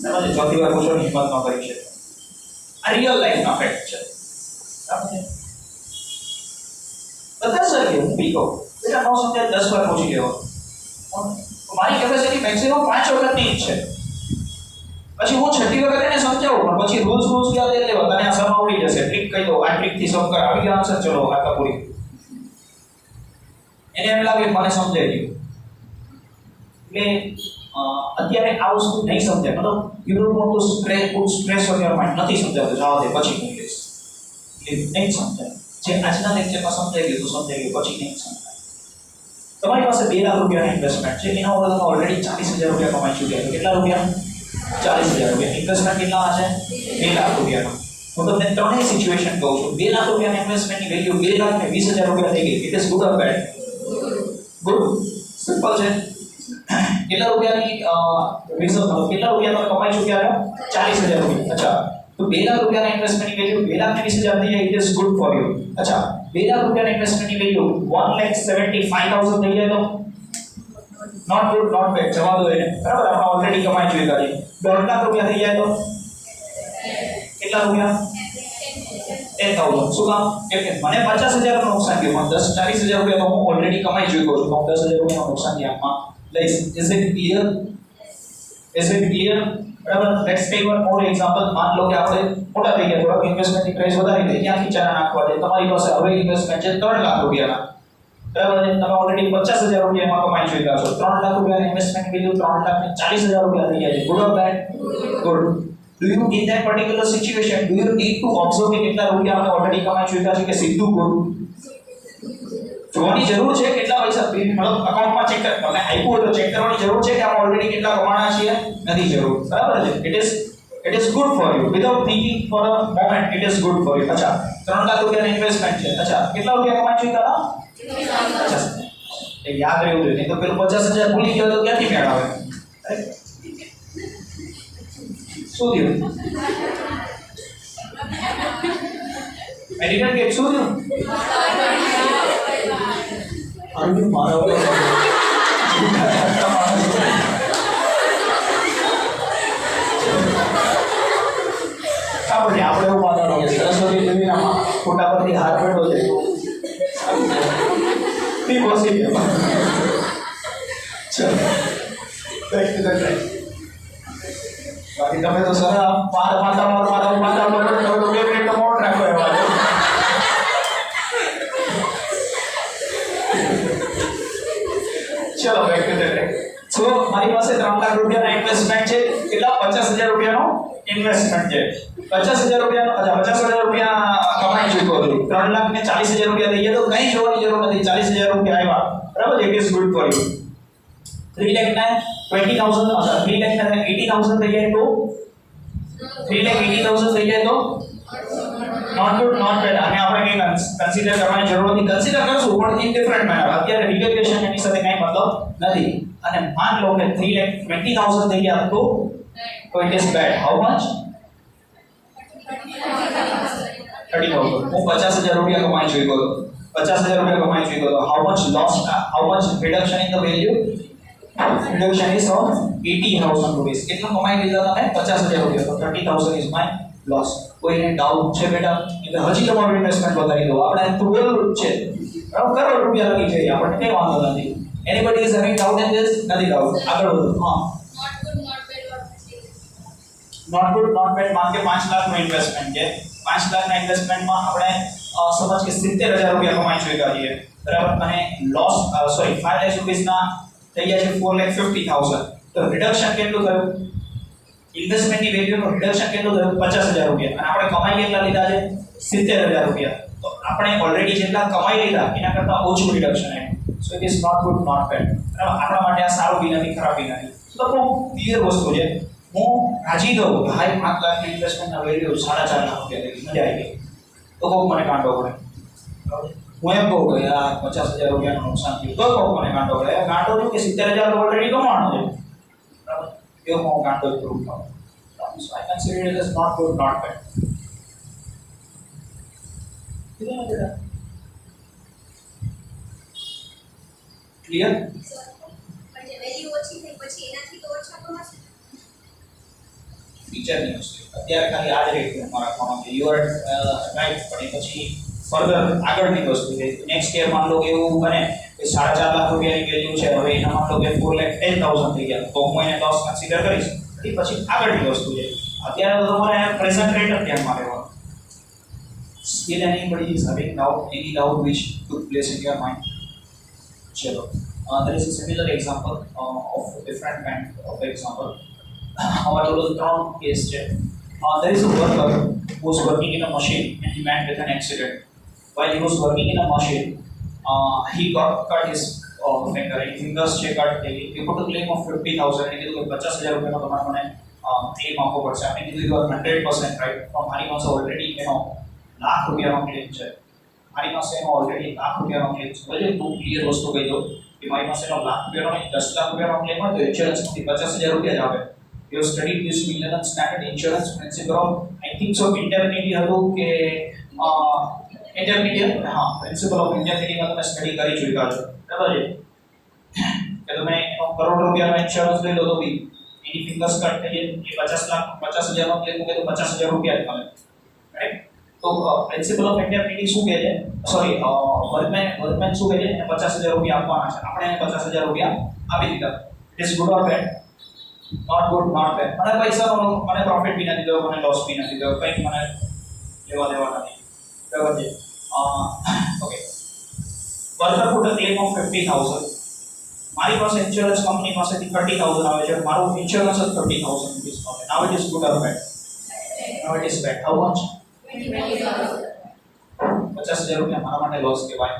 સમજે? ચોથી વાર પૂછવાની હિંમત ન કરી શકે. આ રિયલ લાઈફના ફેક્ટ છે. બધા સર કે હું બી કહું બેટા ન સમજાય 10 વાર પૂછી લેવાનું. મારી કેપેસિટી મેક્સિમમ 5 વખતની જ છે. પછી હું છઠ્ઠી વખત એને સમજાવું પણ પછી રૂલ્સ યાદ એટલે તને આ સમ આવડી જશે ટ્રીક કહી દો આ ટ્રીક થી સમ કર આવી ગયા આન્સર ચલો આ પૂરી એને એમ લાગે મને સમજાઈ ગયું એટલે અત્યારે આ વસ્તુ નહીં સમજાય મતલબ you don't want to stress on your mind નથી સમજાતું જવા દે પછી ઇંગ્લિશ એટલે નહીં સમજાય જે આજના લેક્ચરમાં સમજાઈ ગયું તો સમજાઈ ગયું પછી નહીં સમજાય તમારી પાસે 2 લાખ રૂપિયાના ઇન્વેસ્ટમેન્ટ છે એના ઉપર તમે ઓલરેડી 40,000 રૂપિયા કમાઈ ચૂક્યા છો કેટલા રૂપિયા 40,000 રૂપિયા ઇન્વેસ્ટમેન્ટ કેટલા હશે 2 લાખ રૂપિયાનો હું તમને ત્રણેય સિચ્યુએશન કહું છું 2 લાખ રૂપિયાના ઇન્વેસ્ટમેન્ટની વેલ્યુ 2 લાખ ને 20,000 રૂપિયા થઈ ગઈ it is good or bed good simple છે કેટલા રૂપિયાની કેટલા રૂપિયા તમે કમાઈ ચૂક્યા છો 40,000 રૂપિયા અચ્છા તો 2 લાખ રૂપિયાના ઇન્વેસ્ટમેન્ટની વેલ્યુ 2 લાખ ને 20,000 થઈ જાય it is good for you અચ્છા 2 લાખ રૂપિયાના ઇન્વેસ્ટમેન્ટની વેલ્યુ 1,75,000 થઈ જાય તો નોટ ગુડ નોટ બેડ જવા દો એને બરાબર આપણે ઓલરેડી કમાઈ ચૂક્યા છે 1.5 લાખ રૂપિયા થઈ જાય તો કેટલા રૂપિયા 10,000 શું કામ કેમ કે મને 50,000 નું નુકસાન થયું પણ 40,000 રૂપિયા તો હું ઓલરેડી કમાઈ ચૂક્યો છું હું 10,000 રૂપિયાનું નુકસાન ધ્યાનમાં લઈશ ઇઝ ઇટ ક્લિયર બરાબર let's take one more example માન લો કે આપણે મોટા થઈ ગયા થોડા ઇન્વેસ્ટમેન્ટની પ્રાઇસ વધારી દઈએ ક્યાંથી ચારા નાખવા દે તમારી પાસે હવે ઇન્વેસ્ટમેન્ટ છે 3 લાખ રૂપિયાના બરાબર તમે ઓલરેડી 50,000 રૂપિયામાં કમાઈ ચૂક્યા છો 3 લાખ રૂપિયાની ઇન્વેસ્ટમેન્ટ વેલ્યુ 3 લાખ ને 40,000 રૂપિયા થઈ જાય છે good or bed good do you in that particular situation do you need to observe કે કેટલા રૂપિયા આપણે ઓલરેડી કમાઈ ચૂક્યા છે કે સીધું ગુડ જોવાની જરૂર છે કેટલા પૈસા મતલબ અકાઉન્ટમાં ચેક કર તમે આપ્યું તો ચેક કરવાની જરૂર છે કે આપણે ઓલરેડી કેટલા કમાણા છીએ નથી જરૂર બરાબર છે it is good for you without thinking for a moment it is good for you અચ્છા 3 લાખ રૂપિયાની ઇન્વેસ્ટમેન્ટ છે અચ્છા કેટલા રૂપિયા કમાઈ ચૂક્યા હતા 50 એ યાદ રહેવું જોઈએ નહીં તો પેલું 50,000 ભૂલી ગયો તો ક્યાંથી મેળ આવે શું થયું I didn't get શું થયું અરે મારા આપણે એવું માનવાનું કે સરસ્વતી દેવીના ફોટા પરથી હાથ બેઠો છે ઠીક હોસી ગયા ચલો બેક ટુ ધ ટ્રેક બાકી તમે તો સર મારા તો 2 મિનિટ તો મૌન રાખો એવા ચલો બેક ટુ ધ ટ્રેક સો મારી પાસે 3 લાખ રૂપિયાના ઇન્વેસ્ટમેન્ટ છે કેટલા 50,000 રૂપિયાનો ઇન્વેસ્ટમેન્ટ છે 50,000 રૂપિયાનો અચ્છા 50,000 રૂપિયા કમાઈ ચૂક્યો છું 3 લાખ ને 40,000 રૂપિયા થઈ ગયા તો કઈ જોવાની જરૂર નથી 40,000 રૂપિયા આવ્યા બરાબર it is good for you 3 lakh ને 20,000 અચ્છા 3 લાખ ને 80,000 થઈ જાય તો 3 લાખ 80,000 થઈ જાય તો નોટ ગુડ નોટ બેડ અને આપણે કઈ કન્સિડર કરવાની જરૂર નથી કન્સિડર કરશું પણ ઇન ડિફરન્ટ મેનર અત્યારે રિવેલ્યુએશન એની સાથે કઈ મતલબ નથી અને માન લો કે 3,20,000 થઈ ગયા તો it is bad how much 30,000 હું 50,000 રૂપિયા કમાઈ ચૂક્યો હતો 50,000 રૂપિયા કમાઈ ચૂક્યો હતો how much loss how much reduction in the value reduction is of 80,000 rupees કેટલું કમાઈ લીધા તમે 50,000 રૂપિયા તો 30,000 is my loss કોઈને ડાઉટ છે બેટા એટલે હજી તમારું ઇન્વેસ્ટમેન્ટ વધારી દો આપણે 12 છે બરાબર કરોડ રૂપિયા લગી જાય આપણને કઈ વાંધો નથી anybody is having doubt in this નથી ડાઉટ આગળ વધો હા not good not bad માં કે 5 લાખ નો ઇન્વેસ્ટમેન્ટ છે 5 લાખ ના ઇન્વેસ્ટમેન્ટમાં આપણે સમજ કે 70,000 રૂપિયા કમાઈ ચૂક્યા છીએ બરાબર અને લોસ સોરી 5 લાખ રૂપિયા ના થઈ ગયા છે 4,50,000 તો રિડક્શન કેટલું થયું ઇન્વેસ્ટમેન્ટની વેલ્યુનું રિડક્શન કેટલું થયું 50,000 રૂપિયા અને આપણે કમાઈ કેટલા લીધા છે 70,000 રૂપિયા તો આપણે ઓલરેડી જેટલા કમાઈ લીધા એના કરતાં ઓછું રિડક્શન આવ્યું so it is not good not bad બરાબર આપણા માટે આ સારું બી નથી ખરાબ બી નથી તો બહુ ક્લિયર વસ્તુ છે હું રાજી દઉં કે હાઈ 5 લાખની ઇન્વેસ્ટમેન્ટના વેલ્યુ 4.5 લાખ રૂપિયા થઈ મજા આવી ગઈ તો કોક મને કાંટો પડે હું એમ કહું કે યાર 50,000 રૂપિયાનું નુકસાન થયું તો કોક મને કાંટો પડે કાંટો જો કે 70,000 ઓલરેડી કમાણો છે બરાબર એવું હું કાંટો પ્રૂવ કરું so I consider it as not good not bad clear ફીચરની વસ્તુ અત્યારે ખાલી આ જ રેટ મારા ફોનમાં છે યુ આર રાઈટ પણ એ પછી ફર્ધર આગળની વસ્તુ છે નેક્સ્ટ યર માન લો કે એવું બને કે 4.5 લાખ રૂપિયાની વેલ્યુ છે હવે એના માન લો કે 4,10,000 થઈ ગયા તો હું એને લોસ કન્સિડર કરીશ એ પછી આગળની વસ્તુ છે અત્યારે તો તમારે પ્રેઝન્ટ રેટ જ ધ્યાનમાં લેવાનો still anybody is having doubt any doubt which took place in your mind chalo there is a similar example of different kind of example our total ત્રણ case છે there is a worker who was working in a machine and he met with an accident while he was working in a machine he got cut his finger and fingers છે cut થઈ ગઈ he put a claim of 50000 અને કીધું કે 50000 રૂપિયાનો તમારે મને ક્લેમ આપવો પડશે આપણે કીધું you are 100% right from મારી પાસે ઓલરેડી એનો લાખ રૂપિયાનો ક્લેમ છે મારી પાસે એનો ઓલરેડી લાખ રૂપિયાનો ક્લેમ છે એટલે તું ક્લિયર વસ્તુ કહી દો કે મારી પાસે એનો લાખ રૂપિયાનો નહીં 10 લાખ રૂપિયાનો ક્લેમ હોય તો ઇન્સ્યોરન્સમાંથી 50000 રૂપિયા જ આવે you studied this million standard insurance principle of I think so indemnity હતું કે indemnity હા principle of indemnity માં તમે સ્ટડી કરી ચૂક્યા છો બરાબર છે કે તમે કરોડ રૂપિયાનો ઇન્સ્યોરન્સ લઈ લો તો બી એની ફિંગર્સ કટ થઈ જાય એ 50,000 નો ક્લેમ મૂકે તો 50000 રૂપિયા જ મળે રાઈટ તો પ્રિન્સિપલ ઓફ ઇન્ડેમનિટી શું કહે છે સોરી વર્કમેન શું કહે છે એને 50000 રૂપિયા આપવાના છે આપણે એને 50000 રૂપિયા આપી દીધા it is good or bad not good not bad મને પૈસાનો મને પ્રોફિટ બી નથી થયો મને લોસ બી નથી થયો કંઈ મને લેવા દેવા નથી બરાબર છે okay worker put a claim of 50000 મારી પાસે ઇન્સ્યોરન્સ કંપની પાસેથી 30000 આવે છે મારું ઇન્સ્યોરન્સ જ 30000 રૂપીસ આવે now it is good or bad now it is bad how much 50000 રૂપિયા મારા માટે લોસ કહેવાય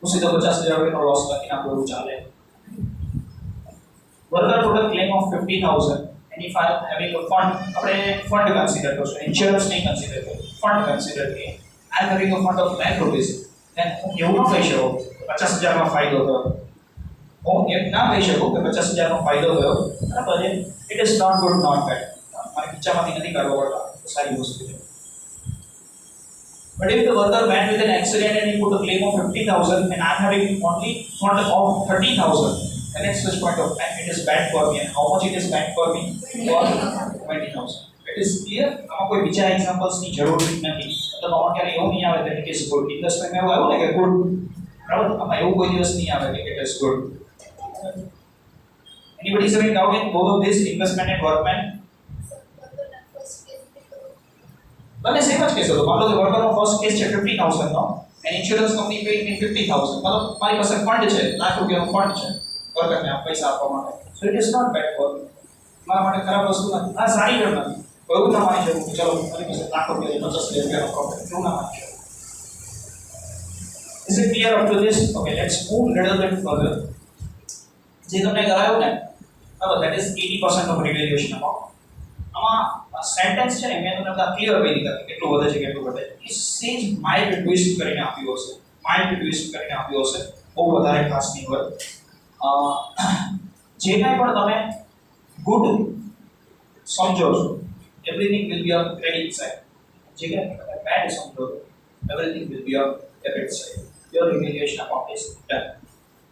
હું સીધો 50000 રૂપિયાનો લોસ લખી નાખું એવું ચાલે worker put a claim of 50000 and if I am having a fund આપણે ફંડ કન્સિડર કરશું ઇન્સ્યોરન્સ નહીં કન્સિડર કરશું ફંડ કન્સિડર કરીએ I am having a fund of lakh rupees then હું એવું ન કહી શકું 50000 નો ફાયદો થયો હું એમ ના કહી શકું કે 50000 નો ફાયદો થયો બરાબર છે it is not good not bad મારે ખીચામાંથી નથી કાઢવો પડતો સારી વસ્તુ છે but if the worker met with an accident and he put a claim of 50000 and I am having only fund of 30000 the next point of time it is bad for me and how much it is bad for me for 20000 it is clear આમાં કોઈ બીજા એક્ઝામ્પલ્સ ની જરૂર નથી મતલબ આમાં ક્યારે એવું નહીં આવે કે ઇટ ઇઝ ગુડ ઇન્વેસ્ટમેન્ટ માં એવું આવ્યું ને કે ગુડ બરાબર આમાં એવું કોઈ દિવસ નહીં આવે કે it is good anybody is having doubt in both of this investment and workman બંને સેમ જ કેસ હતો માનો કે વર્કરનો ફર્સ્ટ કેસ છે 50000 નો અને ઇન્સ્યોરન્સ કંપની પેઇડ મી 50000 મતલબ મારી પાસે ફંડ છે લાખ રૂપિયાનો ફંડ છે વર્કરને પૈસા આપવા માટે so it is not bad for મારા માટે ખરાબ વસ્તુ નથી આ સારી ગણ નથી કોઈ ના માની શકું કે ચલો મારી પાસે લાખ રૂપિયા 50000 રૂપિયાનો પ્રોફિટ એવું ના માની શકું Is it clear up to this? Okay, let's move little bit further. જે તમને કરાયો ને હવે that is 80% of revaluation amount. આમાં સેન્ટેન્સ છે ને મેં તમને બધા ક્લિયર કરી દીધા કે કેટલું વધે છે કેટલું ઘટે છે એ સેજ માઇલ્ડ ટ્વિસ્ટ કરીને આપ્યું હશે માઇલ્ડ ટ્વિસ્ટ કરીને આપ્યું હશે બહુ વધારે ખાસ નહીં હોય જે કાંઈ પણ તમે ગુડ સમજો છો everything will be on credit side જે કાંઈ તમે બેડ સમજો છો everything will be on debit side your રિવેલ્યુએશન account is done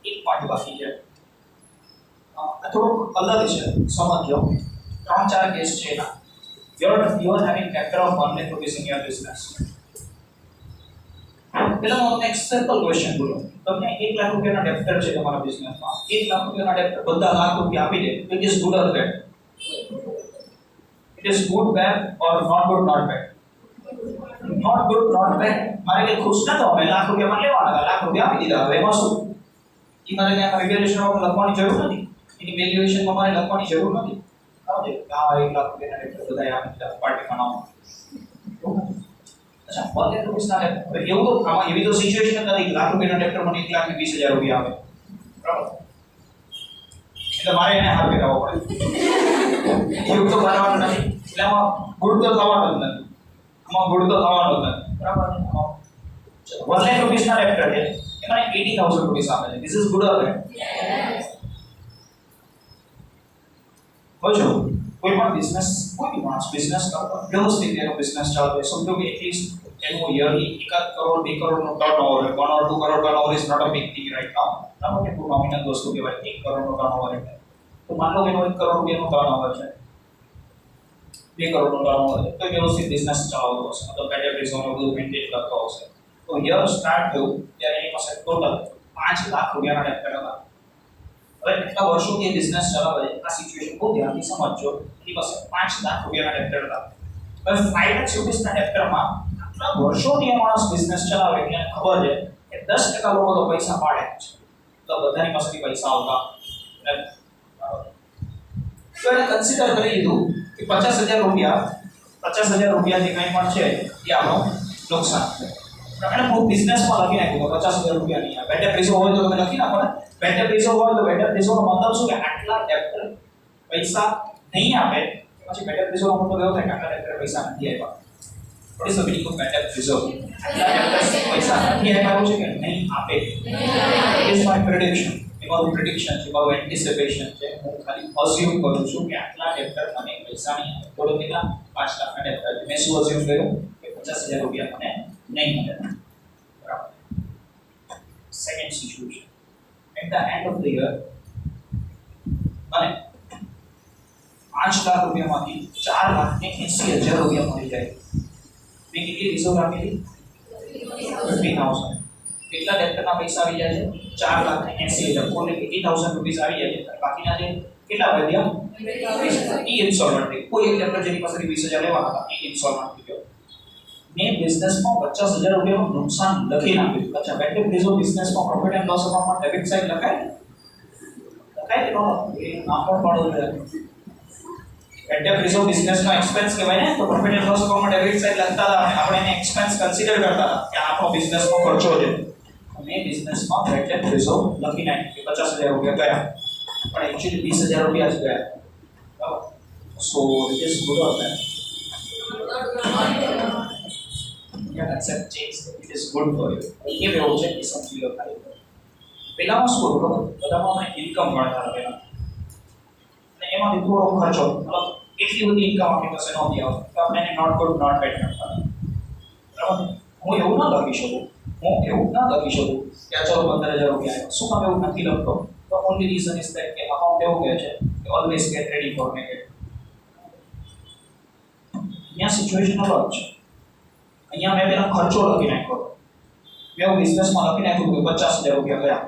એક પાર્ટ બાકી છે આ થોડુંક અલગ છે સમજો 3-4 કેસ છે એના you are having capital of 1 lakh rupees in your business પેલા હું તમને એક સિમ્પલ ક્વેશ્ચન બોલું તમને 1 લાખ રૂપિયાના ડેપ્ટર છે તમારા બિઝનેસમાં 1 લાખ રૂપિયાના ડેપ્ટર બધા લાખ રૂપિયા આપી દે તો it is good or bad it is good bad or not good not bad not good not bad મારે કે ખુશ ના થવા મેં લાખ રૂપિયામાં લેવાના હતા લાખ રૂપિયા આપી દીધા હવે એમાં શું એ મારે ત્યાં રિવેલ્યુએશનમાં લખવાની જરૂર નથી એની વેલ્યુએશનમાં મારે લખવાની જરૂર નથી સમજે આ 1 લાખ રૂપિયાના ડેપ્ટર બધા આપી દીધા પાર્ટી બનાવો अच्छा 1 लाख रुपीस ना है હવે એવું તો આમાં એવી તો સિચ્યુએશન નથી કે લાખ રૂપિયાના ટ્રેક્ટર મને 1,20,000 રૂપિયા આવે બરાબર એટલે મારે એને હાથ કરાવવો પડે એવું તો કરવાનું નથી એટલે આમાં ગુડ તો થવાનું જ નથી આમાં ગુડ તો થવાનું જ નથી બરાબર 1 લાખ રૂપિયાના ટ્રેક્ટર છે એમાં 80,000 રૂપિયા આવે છે this is good or bad હોજો કોઈ પણ બિઝનેસ કોઈ બી માણસ બિઝનેસ કરતો વ્યવસ્થિત એનો બિઝનેસ ચાલે સમજો કે એટલીસ્ટ એનું યરલી 1 કરોડ 2 કરોડનો turnover 1 or 2 crore turnover is not a big thing right now બરાબર કે નોમિનલ વસ્તુ કહેવાય 1 કરોડનો ટર્નઓવર એટલે તો માન લો કે એનો 1 કરોડ રૂપિયાનો ટર્નઓવર છે 2 કરોડનો ટર્નઓવર છે તો વ્યવસ્થિત બિઝનેસ ચલાવતો હશે મતલબ કેટેગરીઝ નો બધું મેન્ટેન કરતો હશે તો યર સ્ટાર્ટ થયું ત્યારે એની પાસે ટોટલ 5 લાખ રૂપિયાના ડેપ્ટર હતા હવે કેટલા વર્ષોથી એ બિઝનેસ ચલાવે છે આ સિચ્યુએશન બહુ ધ્યાનથી સમજજો એની પાસે 5 લાખ રૂપિયાના ડેપ્ટર હતા હવે 5 લાખ રૂપિયાના ડેપ્ટરમાં આટલા વર્ષોથી આ માણસ બિઝનેસ ચલાવે એટલે એને ખબર છે કે 10% લોકો તો પૈસા પાડે છે તો બધાની પાસેથી પૈસા આવતા નથી તો એને કન્સિડર કરી લીધું કે 50,000 રૂપિયા જે કંઈ પણ છે એ આપણો નુકસાન છે આપણે ખૂબ બિઝનેસમાં લખી નાખ્યું 50,000 રૂપિયા નહીં બેટર પ્રીઝો હોય તો તમે લખી નાખો ને બેટર પ્રીઝો હોય તો બેટર પ્રીઝોનો મતલબ શું કે આટલા ડેપ્ટર પૈસા નહીં આપે પછી બેટર પ્રીઝોનો મતલબ એવો થાય કે આટલા ડેપ્ટર પૈસા નથી આપ્યા what is the meaning of better preserve આટલા ડેપ્ટર પૈસા નથી આપ્યા છે કે નહીં આપે is my prediction એમાં પ્રેડિક્શન છે એમાં એન્ટિસિપેશન છે હું ખાલી અઝ્યુમ કરું છું કે આટલા ડેપ્ટર મને પૈસા નહીં આપે બોલો કેટલા 5 લાખના ડેપ્ટર મેં શું અઝ્યુમ કર્યું કે 50,000 રૂપિયા મને નહીં મળે બરાબર second situation at the end of the year મને 5 લાખ રૂપિયામાંથી 4,80,000 રૂપિયા મળી જાય મેં કેટલી રિઝર્વ રાખેલી 50,000 કેટલા ડેપ્ટરના પૈસા આવી જાય છે 4,80,000 એટલે કે 8,000 રૂપિયા આવી જાય છે બાકીના જે કેટલા વધ્યા ઈ ઇન્સ્ટોલમેન્ટ કોઈ એક ડેપ્ટર જેની પાસે 20,000 લેવાના હતા ઈ ઇન્સ્ટોલમેન્ટ થયો મેં બિઝનેસમાં 50,000 રૂપિયાનું નુકસાન લખી નાખ્યું અચ્છા બેટર પ્રીઝો બિઝનેસમાં પ્રોફિટ એન્ડ લોસ અકાઉન્ટમાં ડેબિટ સાઈડ લખાય કે નો એ નામ પણ પડવું જોઈએ બેટર પ્રીઝો બિઝનેસનો એક્સપેન્સ કહેવાય ને તો પ્રોફિટ એન્ડ લોસ અકાઉન્ટમાં ડેબિટ સાઈડ લખતા હતા અને આપણે એને એક્સપેન્સ કન્સિડર કરતા હતા કે આપણો બિઝનેસનો ખર્ચો છે મેં બિઝનેસમાં બેટર પ્રીઝો લખી નાખ્યું કે 50,000 રૂપિયા ગયા પણ એક્ચ્યુઅલી 20,000 રૂપિયા જ ગયા બરાબર સો it is good or bed Yeah, accept change. It is good for you. ये व्यवसाय की समझी लो खाली. પેલામાં શું હતું બધામાં આપણે ઇન્કમ મળતા હતા પહેલા અને એમાંથી થોડો ખર્ચો મતલબ એટલી બધી ઇન્કમ આપણી પાસે નહોતી આવતી તો આપણે એને નોટ ગુડ નોટ બેડ કરતા બરાબર હું એવું ના લખી શકું કે આ ચલો 15,000 રૂપિયા આવ્યા શું કામ એવું નથી લખતો તો ઓનલી રીઝન ઇઝ ધેટ કે અકાઉન્ટ એવું કહે છે કે always get ready for negative અહીંયા સિચ્યુએશન અલગ છે અહીંયા મેં પેલા ખર્ચો લખી નાખ્યો મેં હું બિઝનેસમાં લખી નાખ્યું કે 50,000 રૂપિયા ગયા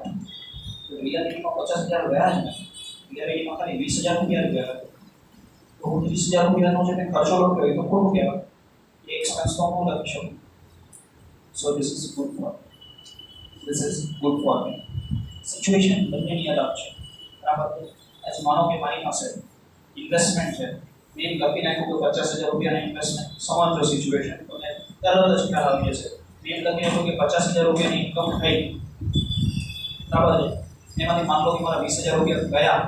તો રિયાલિટીમાં 50,000 ગયા જ નથી રિયાલિટીમાં ખાલી 20,000 રૂપિયા ગયા તો હું 30,000 રૂપિયાનો જે મેં ખર્ચો લખ્યો એ તો ખોટું કહેવાય એ એક્સપેન્સ તો હું લખી શકું so this is good for me situation બંનેની અલગ છે બરાબર આજે માનો કે મારી પાસે ઇન્વેસ્ટમેન્ટ છે મેં લખી નાખ્યું કે 50,000 રૂપિયાના ઇન્વેસ્ટમેન્ટ સમજો સિચ્યુએશન તો તરત જ ખ્યાલ આવી જશે મેં લખી નાખ્યું કે 50,000 રૂપિયાની ઇન્કમ થઈ બરાબર છે એમાંથી માન લો કે મારા 20,000 રૂપિયા ગયા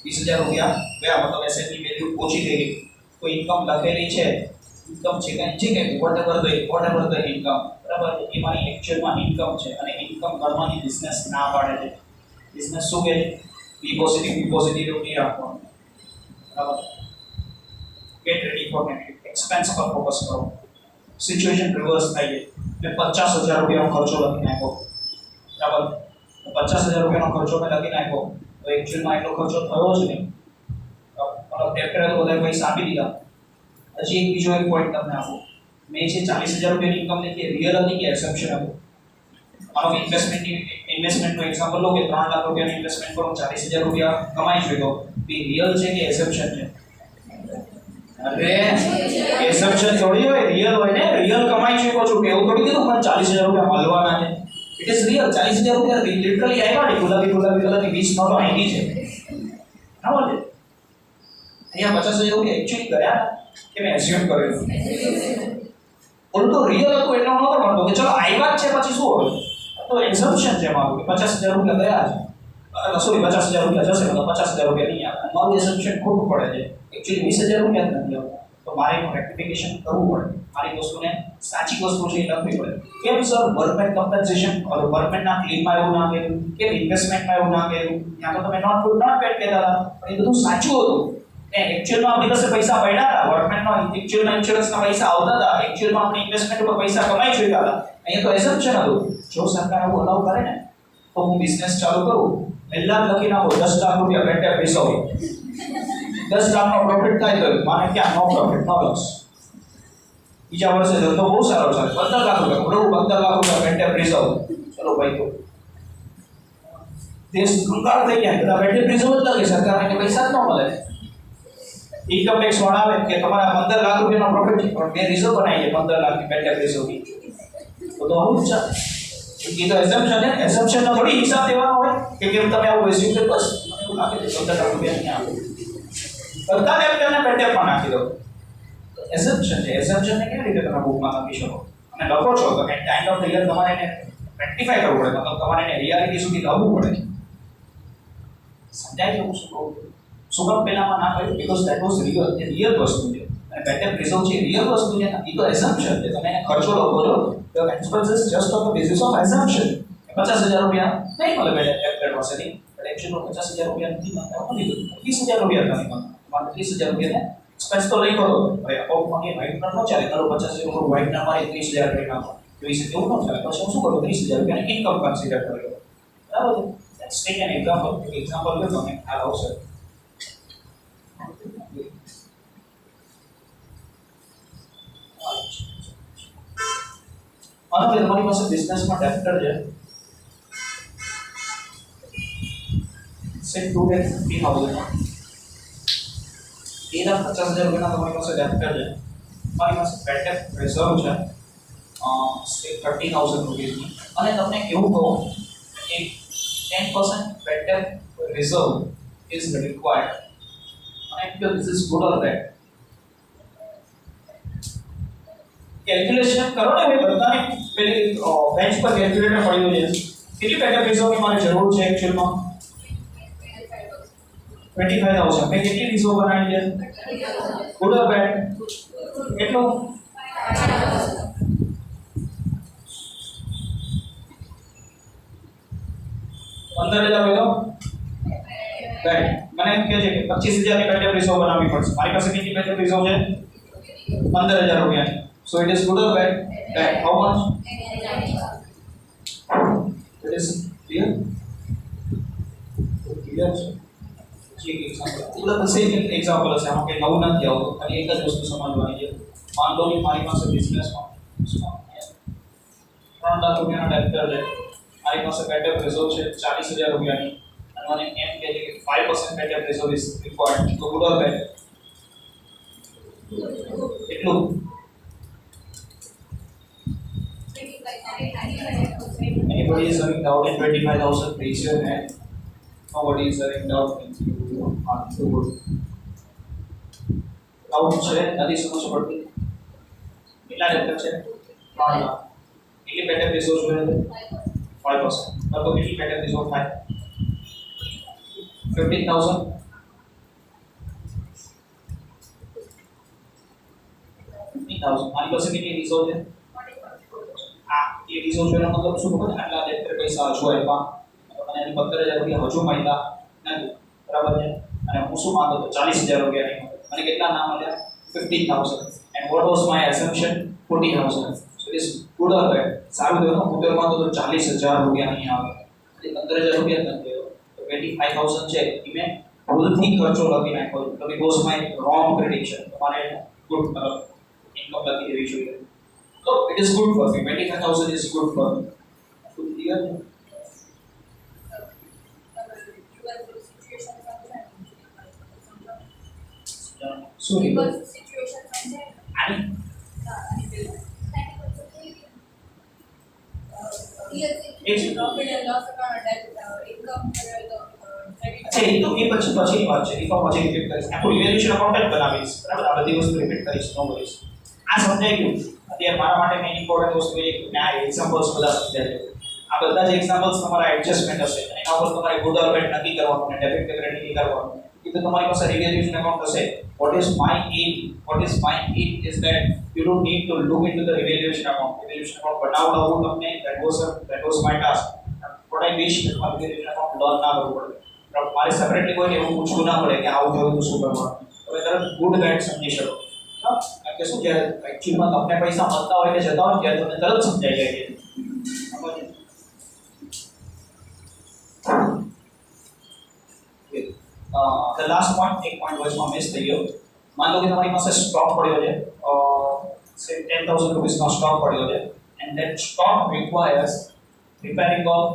20,000 રૂપિયા ગયા મતલબ એસેટની વેલ્યુ ઓછી થઈ ગઈ તો ઇન્કમ લખેલી છે ઇન્કમ છે કે વોટેવર ધ ઇન્કમ બરાબર એ મારી એક્ચ્યુઅલમાં ઇન્કમ છે અને ઇન્કમ કરવાની બિઝનેસ ના પાડે છે બિઝનેસ શું કહે છે બી પોઝિટિવ એવું નહીં રાખવાનું બરાબર gate ready for negative expense પર ફોકસ કરો સિચ્યુએશન રિવર્સ થાય છે મેં 50,000 રૂપિયાનો ખર્ચો લખી નાખ્યો બરાબર 50,000 રૂપિયાનો ખર્ચો મેં લખી નાખ્યો તો એક્ચ્યુઅલમાં એટલો ખર્ચો થયો જ નહીં મતલબ ડેપ્ટરે તો બધા પૈસા આપી દીધા હજી એક બીજો એક પોઈન્ટ તમને આપું મેં જે 40,000 રૂપિયાની ઇન્કમ લીધી રિયલ હતી કે એક્સેપ્શન હતું મારો ઇન્વેસ્ટમેન્ટનું એક્ઝામ્પલ લો કે 3 લાખ રૂપિયાનું ઇન્વેસ્ટમેન્ટ કરું 40,000 રૂપિયા કમાઈ છું તો એ રિયલ છે કે એક્સેપ્શન છે અરે એક્સેપ્શન થોડી હોય રિયલ હોય ને રિયલ કમાઈ શકો છો કે એવું થોડી કીધું પણ 40,000 રૂપિયા મળવાના છે ઇટ ઇઝ રિયલ 40,000 રૂપિયા લિટરલી આવ્યા ને ગુલાબી કલરની 20 નોટો આવી છે બરાબર છે અહીંયા 50,000 રૂપિયા એક્ચ્યુઅલી ગયા કે મેં એઝ્યુમ કર્યું ઉલટો રિયલ હતું એટલો નહોતો મળતો કે ચલો આવ્યા જ છે પછી શું હવે તો એક્ઝમ્પશન છે મારું કે 50,000 રૂપિયા ગયા છે સોરી 50,000 રૂપિયા જશે તો 50,000 રૂપિયા નહીં આવે મારું એક્ઝમ્પશન ખોટું પડે છે એક્ચ્યુઅલી 20,000 રૂપિયા જ નથી આવતા તો મારે એનું રેક્ટિફિકેશન કરવું પડે મારી વસ્તુને સાચી વસ્તુ છે એ લખવી પડે કેમ સર ગવર્મેન્ટ કમ્પન્સેશન ગવર્મેન્ટના ક્લેમમાં એવું ના કર્યું કે ઇન્વેસ્ટમેન્ટમાં એવું ના કર્યું ત્યાં તો તમે નોટ ગુડ નોટ બેડ કહેતા હતા પણ એ બધું સાચું હતું एक्चुअल में अपनी પાસે પૈસા પડ્યા હતા ગવર્નમેન્ટ નો एक्चुअल में इंश्योरेंस ના પૈસા આવતા હતા एक्चुअल में अपनी इन्वेस्टमेंट ઉપર પૈસા કમાઈ ચૂક્યા હતા અહીંયા તો એઝમ્પશન હતું જો સરકાર આવું અલાઉ કરે ને તો હું બિઝનેસ ચાલુ કરું પહેલા લખી નાખો 10 લાખ રૂપિયા બેટે પૈસા હોય 10 લાખનો પ્રોફિટ થાય તો માને ક્યાં નો પ્રોફિટ નો લોસ બીજા વર્ષે ધંધો બહુ સારો ચાલે 15 લાખ રૂપિયા બરોબર 15 લાખ રૂપિયા બેટે પૈસા ચલો ભાઈ તો દેશ કંગાળ થઈ ગયા, બધા બેટે પ્રિઝર્વ જ લાગે, સરકારને પૈસા જ ન મળે. ઇન્કમ ટેક્સ વાળા આવે કે તમારા 15 લાખ રૂપિયાનો પ્રોફિટ છે પણ મેં રિઝર્વ બનાવી છે 15 લાખની બેટે રિઝર્વની, તો આવું જ છે. એ તો એઝમ્પશન છે, એઝમ્પશનનો થોડી હિસાબ દેવાનો હોય કે કેમ તમે આવું વેસ્યું કે બસ મને એવું લાગે છે 15 લાખ રૂપિયા નહીં આવે, બધા એમ તમને બેટેમાં નાખી દો. એઝમ્પશન છે, એઝમ્પશનને કેવી રીતે તમે બુકમાં નાખી શકો અને લખો છો તો at end of the year તમારે એને રેક્ટિફાઈ કરવું પડે, મતલબ તમારે એને રિયાલિટી સુધી લાવવું પડે. સમજાય છે હું શું કહું છું? શું કામ પહેલામાં ના કર્યું? બીકોઝ ધેટ વોઝ રિયલ વસ્તુ છે અને બેટર પ્રિઝર્વ છે રિયલ વસ્તુ છે. એ તો એઝમ્પશન છે, તમે એને ખર્ચો લખો છો તો expenses just on the basis of assumption. 50,000 રૂપિયા નહીં મળે બેટર પાસેથી, પણ એકચ્યુઅલી 50,000 રૂપિયા નથી મળતા, 30,000 રૂપિયા નથી મળતા. 30,000 રૂપિયા એક્સપેન્સ તો લઈ કરો, હવે અકાઉન્ટમાં કે વાઇટ ન ચાલે, કરો 50,000 રૂપિયા વાઇટ ના મારી 30,000 રૂપિયા નાખો, જોઈશે તેવું ન ચાલે. પછી હું શું કરું? 30,000 રૂપિયાની ઇન્કમ કન્સિડર કરી લો. બરાબર છે? Let's take an example. એક એક્ઝામ્પલ લો તમે ખ્યાલ આવશે. માનો કે તમારી પાસે બિઝનેસમાં ડેપ્ટર છે સે 250,000, 50,000 રૂપિયાના તમારી પાસે ડેપ્ટર છે, તમારી પાસે બેટઅપ રિઝર્વ છે સે 30,000 રૂપિયાની, અને તમને એવું કહો કે 10% બેટઅપ રિઝર્વ ઇઝ રિક્વાયર્ડ, અને this is good or bed. Calculation કરો ને, હવે બધાને પેલી બેન્ચ પર કેલ્ક્યુલેટર પડ્યું છે, કેટલી બેટઅપ રિઝર્વની મારે જરૂર છે એક્ચ્યુઅલમાં? 25,000. મેં કેટલી રિઝર્વ બનાવી છે? Good or bed? કેટલું? 15,000 વેલો બેડ. મને એમ કહે છે કે 25,000 ની બેટઅપ રિઝર્વ બનાવવી પડશે. મારી પાસે કેટલી બેટઅપ રિઝર્વ છે? 15,000 રૂપિયાની. So it is good or bad? Bad. How much? It is clear. Clear. એક એક્ઝામ્પલ, એટલે સેમ એક્ઝામ્પલ હશે, આમાં કંઈ નવું નથી આવતું, ખાલી એક જ વસ્તુ સમજવાની છે. માન લો કે મારી પાસે બિઝનેસમાં 3 લાખ રૂપિયાના ડેપ્ટર છે, મારી પાસે બેટઅપ રિઝર્વ છે 40,000 રૂપિયાની, અને મને એમ કહે છે કે 5% બેટઅપ રિઝર્વ ઇઝ રિક્વાયર્ડ, તો ગુડ ઓર બેડ? એટલું? Anybody is having doubt in 25,000? Raise your hand. Nobody is having doubt in you. Too good. Doubt છે નથી સમજ પડતી? કેટલા ડેપ્ટર છે? 3 લાખ. કેટલી બેટઅપ રિઝર્વ જોઈએ? 5%. તો કેટલી બેટઅપ રિઝર્વ થાય? 15,000. 15,000. મારી પાસે કેટલી રિઝર્વ છે? ये રિઝર્વ છે, મતલબ શું ખબર? આટલા ડેપ્ટર પૈસા હજુ આપ્યા, મને એને 15,000 રૂપિયા હજુ મળ્યા નથી, બરાબર છે? અને હું શું માંગતો હતો? 40,000 રૂપિયા નહીં, મને કેટલા ના મળ્યા? 15,000. And what was my assumption? 40,000. So it is good or bed? સારું થયું, હું તો માંગતો તો 40,000 રૂપિયા નહીં આવે, એટલે 15,000 રૂપિયા નથી થયો, તો 25,000 છે એ મેં ભૂલથી ખર્ચો લખી નાખ્યો, તો બીકોઝ માય રોંગ પ્રેડિક્શન. તમારે ગુડ ઇન્કમ લખી દેવી જોઈએ. So it is good for me. 25,000 is good for me. So clear? So because situation and profit and loss account income अच्छा ये तो ये પછી વાત છે, ઇન્કમ પછી રિપીટ કરીશ, આખું ઇવેલ્યુએશન અકાઉન્ટ બનાવીશ, બરાબર? આ બધી વસ્તુ રિપીટ કરીશ, નો કરીશ. આ સમજાઈ ગયું? અત્યારે મારા માટે મેં ઇમ્પોર્ટન્ટ વસ્તુ એ કે આ એક્ઝામ્પલ્સ બધા સમજાય. આ બધા જ એક્ઝામ્પલ્સ તમારા એડજસ્ટમેન્ટ હશે, અને એના ઉપર તમારે ગુડ ઓર બેડ નક્કી કરવાનું અને ડેબિટ કે ક્રેડિટ નક્કી કરવાનું. એ તો તમારી પાસે રિવેલ્યુએશન અકાઉન્ટ હશે. What is my aim is that you don't need to look into the revaluation account. Revaluation account બનાવવું તમને, that was my task. What I wish that my revaluation account learn ના કરવું પડે. મારે સેપરેટલી કોઈને એવું પૂછવું ના પડે કે આવું થયું તો શું કરવાનું. હવે તરત ગુડ બેડ સમજી શકો. કારણ કે શું છે, એકચ્યુઅલમાં તમને પૈસા મળતા હોય કે જતા હોય ત્યારે તમને તરત સમજાઈ જાય છે. The last point, એક પોઈન્ટ વચમાં મિસ થઈ ગયો. માન લો કે તમારી પાસે સ્ટોક પડ્યો છે, say 10,000 rupees નો સ્ટોક પડ્યો છે, and that stock requires repairing of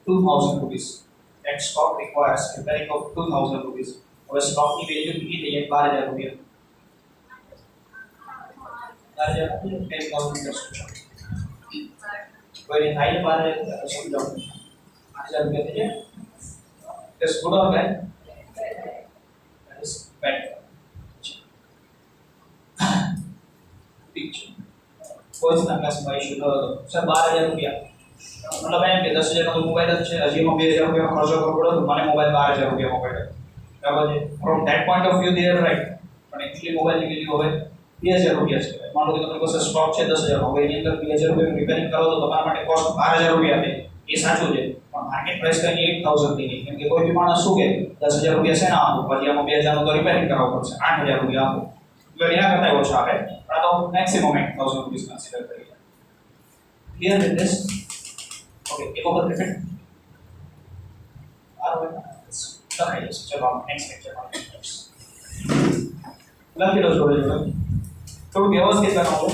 2000 rupees. That stock requires repairing of 2000 rupees. હવે stock ની value કેટલી થઈ જાય 12000 રૂપિયા. 12000 10,000 કોઈ થાય 12000 સમજાવો 8000 રૂપિયા થઈ જાય. That's good or bad? That is bad. Picture. કોઈ ના ક્લાસમાં ઇશ્યુ તો સર 12000 રૂપિયા मतलब એમ કે 10000 નો મોબાઈલ જ છે હજી એમાં 2000 રૂપિયા ખર્ચો કરવો પડે તો મને મોબાઈલ 12000 રૂપિયા મોબાઈલ બરાબર છે from that point of view they are right પણ એક્ચ્યુઅલી મોબાઈલની વેલ્યુ હવે 2000 રૂપિયા છે માનો કે તમારી પાસે સ્ટોક છે 10000 નો હવે એની અંદર 2000 રૂપિયા રિપેરિંગ કરો તો તમારા માટે કોસ્ટ 12000 રૂપિયા થાય એ સાચું છે પણ માર્કેટ પ્રાઇસ કઈ 8000 ની કેમ કે કોઈ બી માણસ શું કે 10000 રૂપિયા છે ના આપો પછી આમાં 2000 નો તો રિપેરિંગ કરાવવું પડશે 8000 રૂપિયા આપો તો એના કરતા ઓછા આવે પણ તો મેક્સિમમ 8000 રૂપિયા કન્સિડર કરીએ ક્લિયર વિથ ધીસ ओके एक और रिपीट आर वन लखाइए चलो हम नेक्स्ट लेक्चर में लखी लो जोड़े जोड़े तो व्यवस्थित बनाओ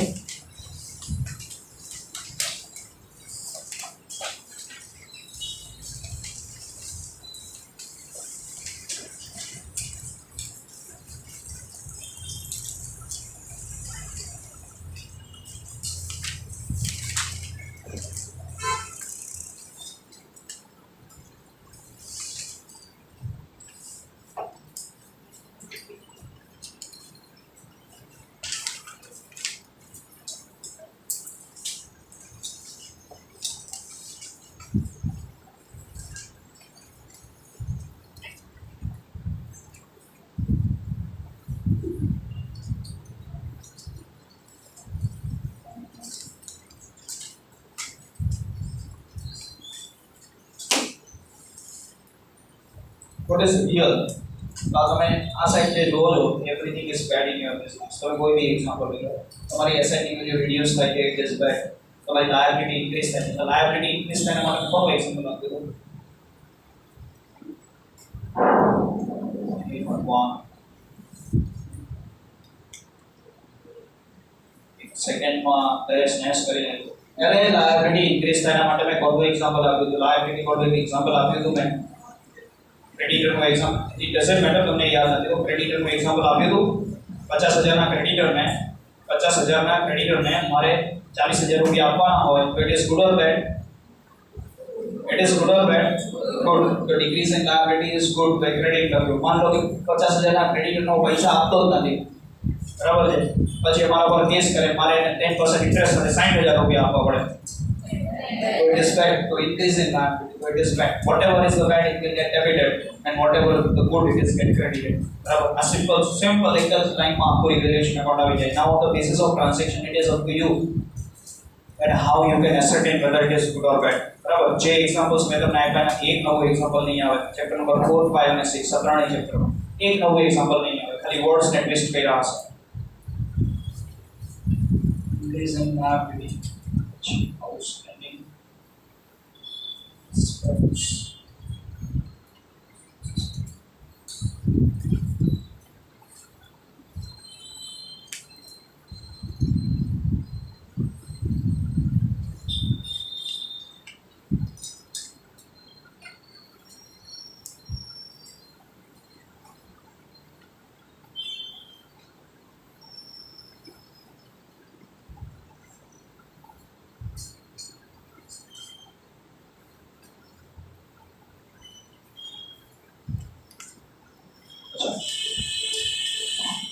What is real? तो તમે આ સાઈડ જે જોવો છો everything is bad in your business. તો કોઈ બી એક્ઝામ્પલ લો તમારી એસઆઈટી નો જે રિડ્યુસ થાય છે it is bad. તમારી લાયબિલિટી ઇન્ક્રીઝ થાય છે તો લાયબિલિટી ઇન્ક્રીઝ થાય માટે કોનો એક્ઝામ્પલ આપી દો એક સેકન્ડમાં દરેક સ્નેશ કરી લે અરે લાયબિલિટી ઇન્ક્રીઝ થાય માટે મેં કોનો એક્ઝામ્પલ આપ્યું તો લાયબિલિટી કોનો એક્ઝામ્પલ આપ્યું તો મેં क्रेडिटर નો एग्जाम इट डजंट मैटर તમને યાદ નથી તો ક્રેડિટર નું एग्जांपल આપ્યું હતું 50000 ના ક્રેડિટર ને મારે 40000 રૂપિયા આપવાના હોય તો it is good or bad it is good और बैड गुड तो decrease in liability is good by creditor मान लो कि 50000 ના ક્રેડિટર નો પૈસા આપતો જ નથી બરાબર છે પછી અમારા પર કેસ કરે મારે 10% ઇન્ટરેસ્ટ સાથે 60000 રૂપિયા આપવા પડે so it is bad to increase in liability so it is bad whatever is the bad it will get debited and whatever the good it is get credited barabar a simple legal line માં પૂરી વેલ્યુએશન અકાઉન્ટ આવી જાય now on the basis of transaction it is up to you and how you can ascertain whether it is good or bad બરાબર જે એક્ઝામ્પલ્સ મેં તમને આપ્યા એક નવો એક્ઝામ્પલ નહીં આવે ચેપ્ટર નંબર 4 5 અને 6 સત્રાણી ચેપ્ટરમાં એક નવો એક્ઝામ્પલ નહીં આવે ખાલી વર્ડ્સ ને ટ્વિસ્ટ કર્યા હશે increase in liability outstanding expense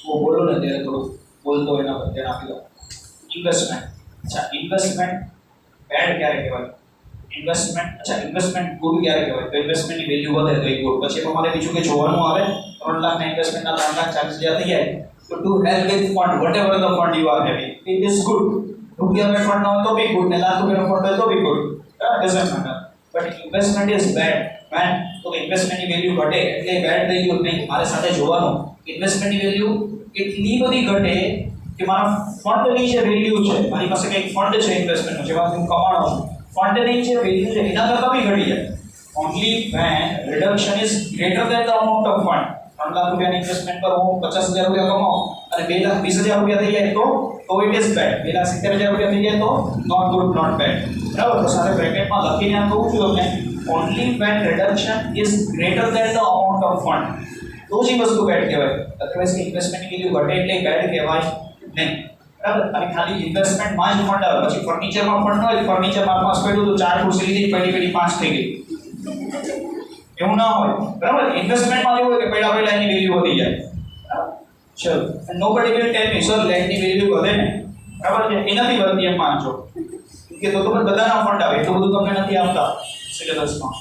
वो बोलो ना तेरे थोड़ा बोल दो ना बच्चे ना भी इन्वेस्टमेंट अच्छा इन्वेस्टमेंट बैड क्या है केवल इन्वेस्टमेंट अच्छा इन्वेस्टमेंट गुड क्या है केवल तो इन्वेस्टमेंट की वैल्यू बढ़े तो एक गुड પછી તમારે બીજું કે જોવાનું આવે 3 લાખ ના ઇન્વેસ્ટમેન્ટ ના 3 લાખ 40,000 થઈ જાય તો to help with fund whatever the fund you are having it is good રૂપિયા में फंड ना हो तो भी गुड ने लाख रुपया फंड हो तो भी good doesn't matter but investment is bad man तो इन्वेस्टमेंट की वैल्यू घटे એટલે બેડ વેલ્યુ નહીં મારે સાથે જોવાનું ઇન્વેસ્ટમેન્ટ ની વેલ્યુ એટલી બધી ઘટે કે મારા ફંડ ની જે વેલ્યુ છે મારી પાસે કંઈક ફંડ છે ઇન્વેસ્ટમેન્ટ નો જેમાં હું કમાણો છું ફંડ ની જે વેલ્યુ છે એના કરતા બી ઘટી જાય only when reduction is greater than the amount of fund ₹3 lakh investment करो, 50,000 रुपया कमाओ અને 2,20,000 रुपया થઈ જાય તો ઇટ ઇઝ બેડ. 2,70,000 रुपया થઈ જાય તો નોટ ગુડ, નોટ બેડ. બરાબર. તો સાથે બ્રેકેટમાં લખીને આ કહું છું તમને, only when reduction is greater than the amount of fund, તો જ એ વસ્તુ બેડ કહેવાય. અધરવાઇઝ ઇન્વેસ્ટમેન્ટ વેલ્યુ ઘટે એટલે બેડ કહેવાય નહીં. બરાબર. અને ખાલી ઇન્વેસ્ટમેન્ટમાં જ ફંડ આવે, પછી ફર્નિચરમાં ફંડ હોય, ફર્નિચરમાં 5 પડ્યું તો 4 ખુરશી લીધી, પડી 5 થઈ ગઈ, એવું ના હોય. બરાબર. ઇન્વેસ્ટમેન્ટમાં એવું હોય કે પહેલા એની વેલ્યુ વધી જાય. ચલો, nobody will tell me sir લેન્ડની વેલ્યુ વધે ને, બરાબર છે, એનાથી વધતી એમ માનજો કે તો બધાના ફંડ આવે, એટલું બધું તમને નથી આવતા સિલેબસમાં.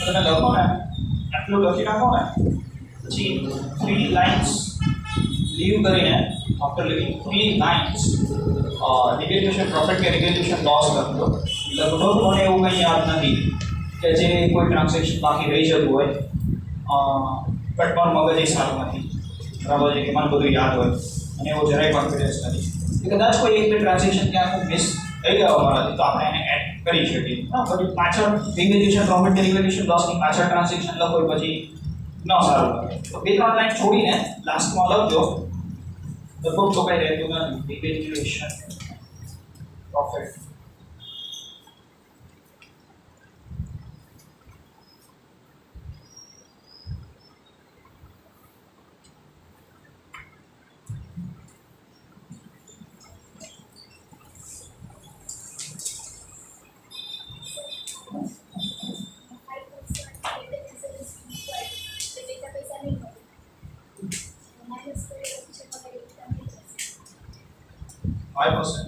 તમે લખો ને, આટલું લખી નાખો ને, પછી 3 લાઇન્સ લીવ કરીને, આફ્ટર લીવિંગ 3 લાઇન્સ રિવેલ્યુશન પ્રોફિટ કે રિવેલ્યુશન લોસ લખજો. લગભગ મને એવું કંઈ યાદ નથી કે જે કોઈ ટ્રાન્ઝેક્શન બાકી રહી જતું હોય, બટ મારું મગજ એ સારું નથી, બરાબર છે, કે મને બધું યાદ હોય અને એવો જરાય કોન્ફિડન્સ નથી. કદાચ કોઈ એક બે ટ્રાન્ઝેક્શન ક્યાંક મિસ થઈ ગયો અમારાથી તો આપણે એને એડ કરી શકીએ. પછી પાછળ રિવેલ્યુશન પ્રોફિટ કે રિવેલ્યુશન લોસની પાછળ ટ્રાન્ઝેક્શન લખો પછી ન સારું લાગે. તો 2-3 લાઈન છોડીને લાસ્ટમાં લખજો, લગભગ તો કંઈ રહેતું નથી. રિવેલ્યુશન પ્રોફિટ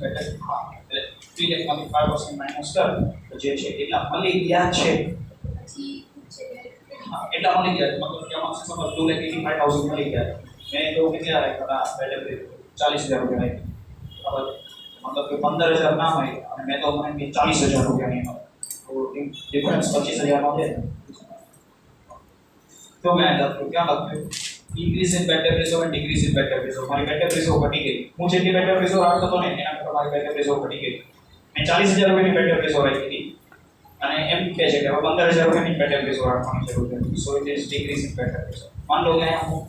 બેટર, હા, એટલે 3 લાખમાંથી 5% માઇનસ કર તો જે છે એટલા મળી ગયા છે. હા, એટલા મળી ગયા છે, મતલબ કે આમાં સમજ 2,85,000 મળી ગયા. મેં તો કેટલા રાખ્યા હતા, બેટર 40,000 રૂપિયા રાખ્યા, બરાબર. મતલબ કે 15,000 ના મળી અને મેં તો મને 40,000 રૂપિયા નહીં મળે, તો ડિફરન્સ 25,000 નો છે. તો મેં લખ્યું, ક્યાં લખ્યું, increase in better ratio and decrease in better ratio. મારી better ratio ઘટી ગઈ. હું જેટલી better ratio રાખતો હતો ને એના કરતાં મારી better ratio ઘટી ગઈ. મેં 40,000 રૂપિયાની better ratio રાખી હતી અને એમ કહે છે કે હવે 15,000 રૂપિયાની better ratio રાખવાની જરૂર છે. So it is decrease in better ratio. માન લો કે અહીંયા હું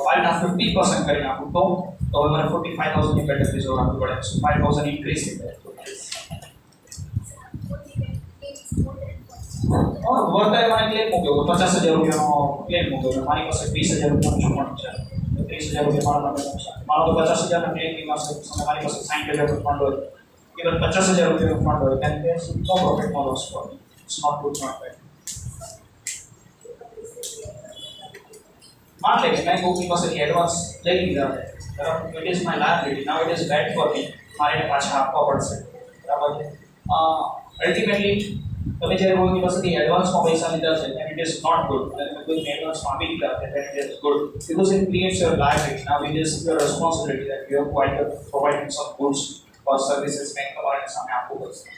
5 ના 50% કરી નાખું તો तो हमारे 45,000 की बेटर फीस और आपको पड़ेगा, सो 5,000 इंक्रीज इन दैट। और वर्कर माने क्लेम हो गयो 50,000 रुपया नो क्लेम हो गयो, मारी પાસે 20,000 રૂપિયા નું ફંડ છે, તો 30,000 રૂપિયા મારા પાસે મારો તો 50,000 ના ક્લેમ ની પાસે મારી પાસે 60,000 નું ફંડ હોય, even 50,000 રૂપિયા નું ફંડ હોય, then there is no profit no loss for me. It's not good, not bad. मान ले मैं बुक की પાસે एडवांस ले લીધા है, बराबर, it is my liability, now it is bad for me, મારે પાછા આપવા પડશે, બરાબર છે। અલ્ટિમેટલી તમે જ્યારે કોઈ પાસેથી એડવાન્સમાં પૈસા લીધા છે and it is not good, અને તમે કોઈ એડવાન્સમાં આપી દીધા છે then it is good because it creates your liability. Now it is your responsibility that you are quite providing some goods or services bank તમારે સામે આપવું પડશે।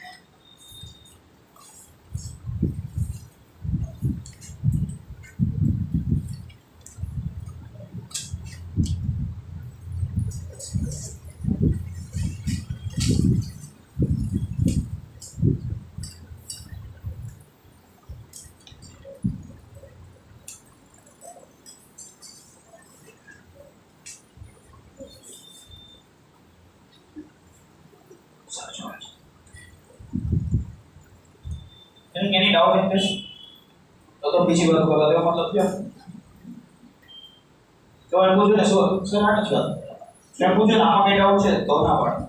Any doubt in this? तो બીજી વાત કરવા દેવા મતલબ क्या? તો એમ પૂછ્યું ને સર આ નથી વાત, એમ પૂછ્યું ને આમાં કઈ ડાઉટ છે તો ના પાડે।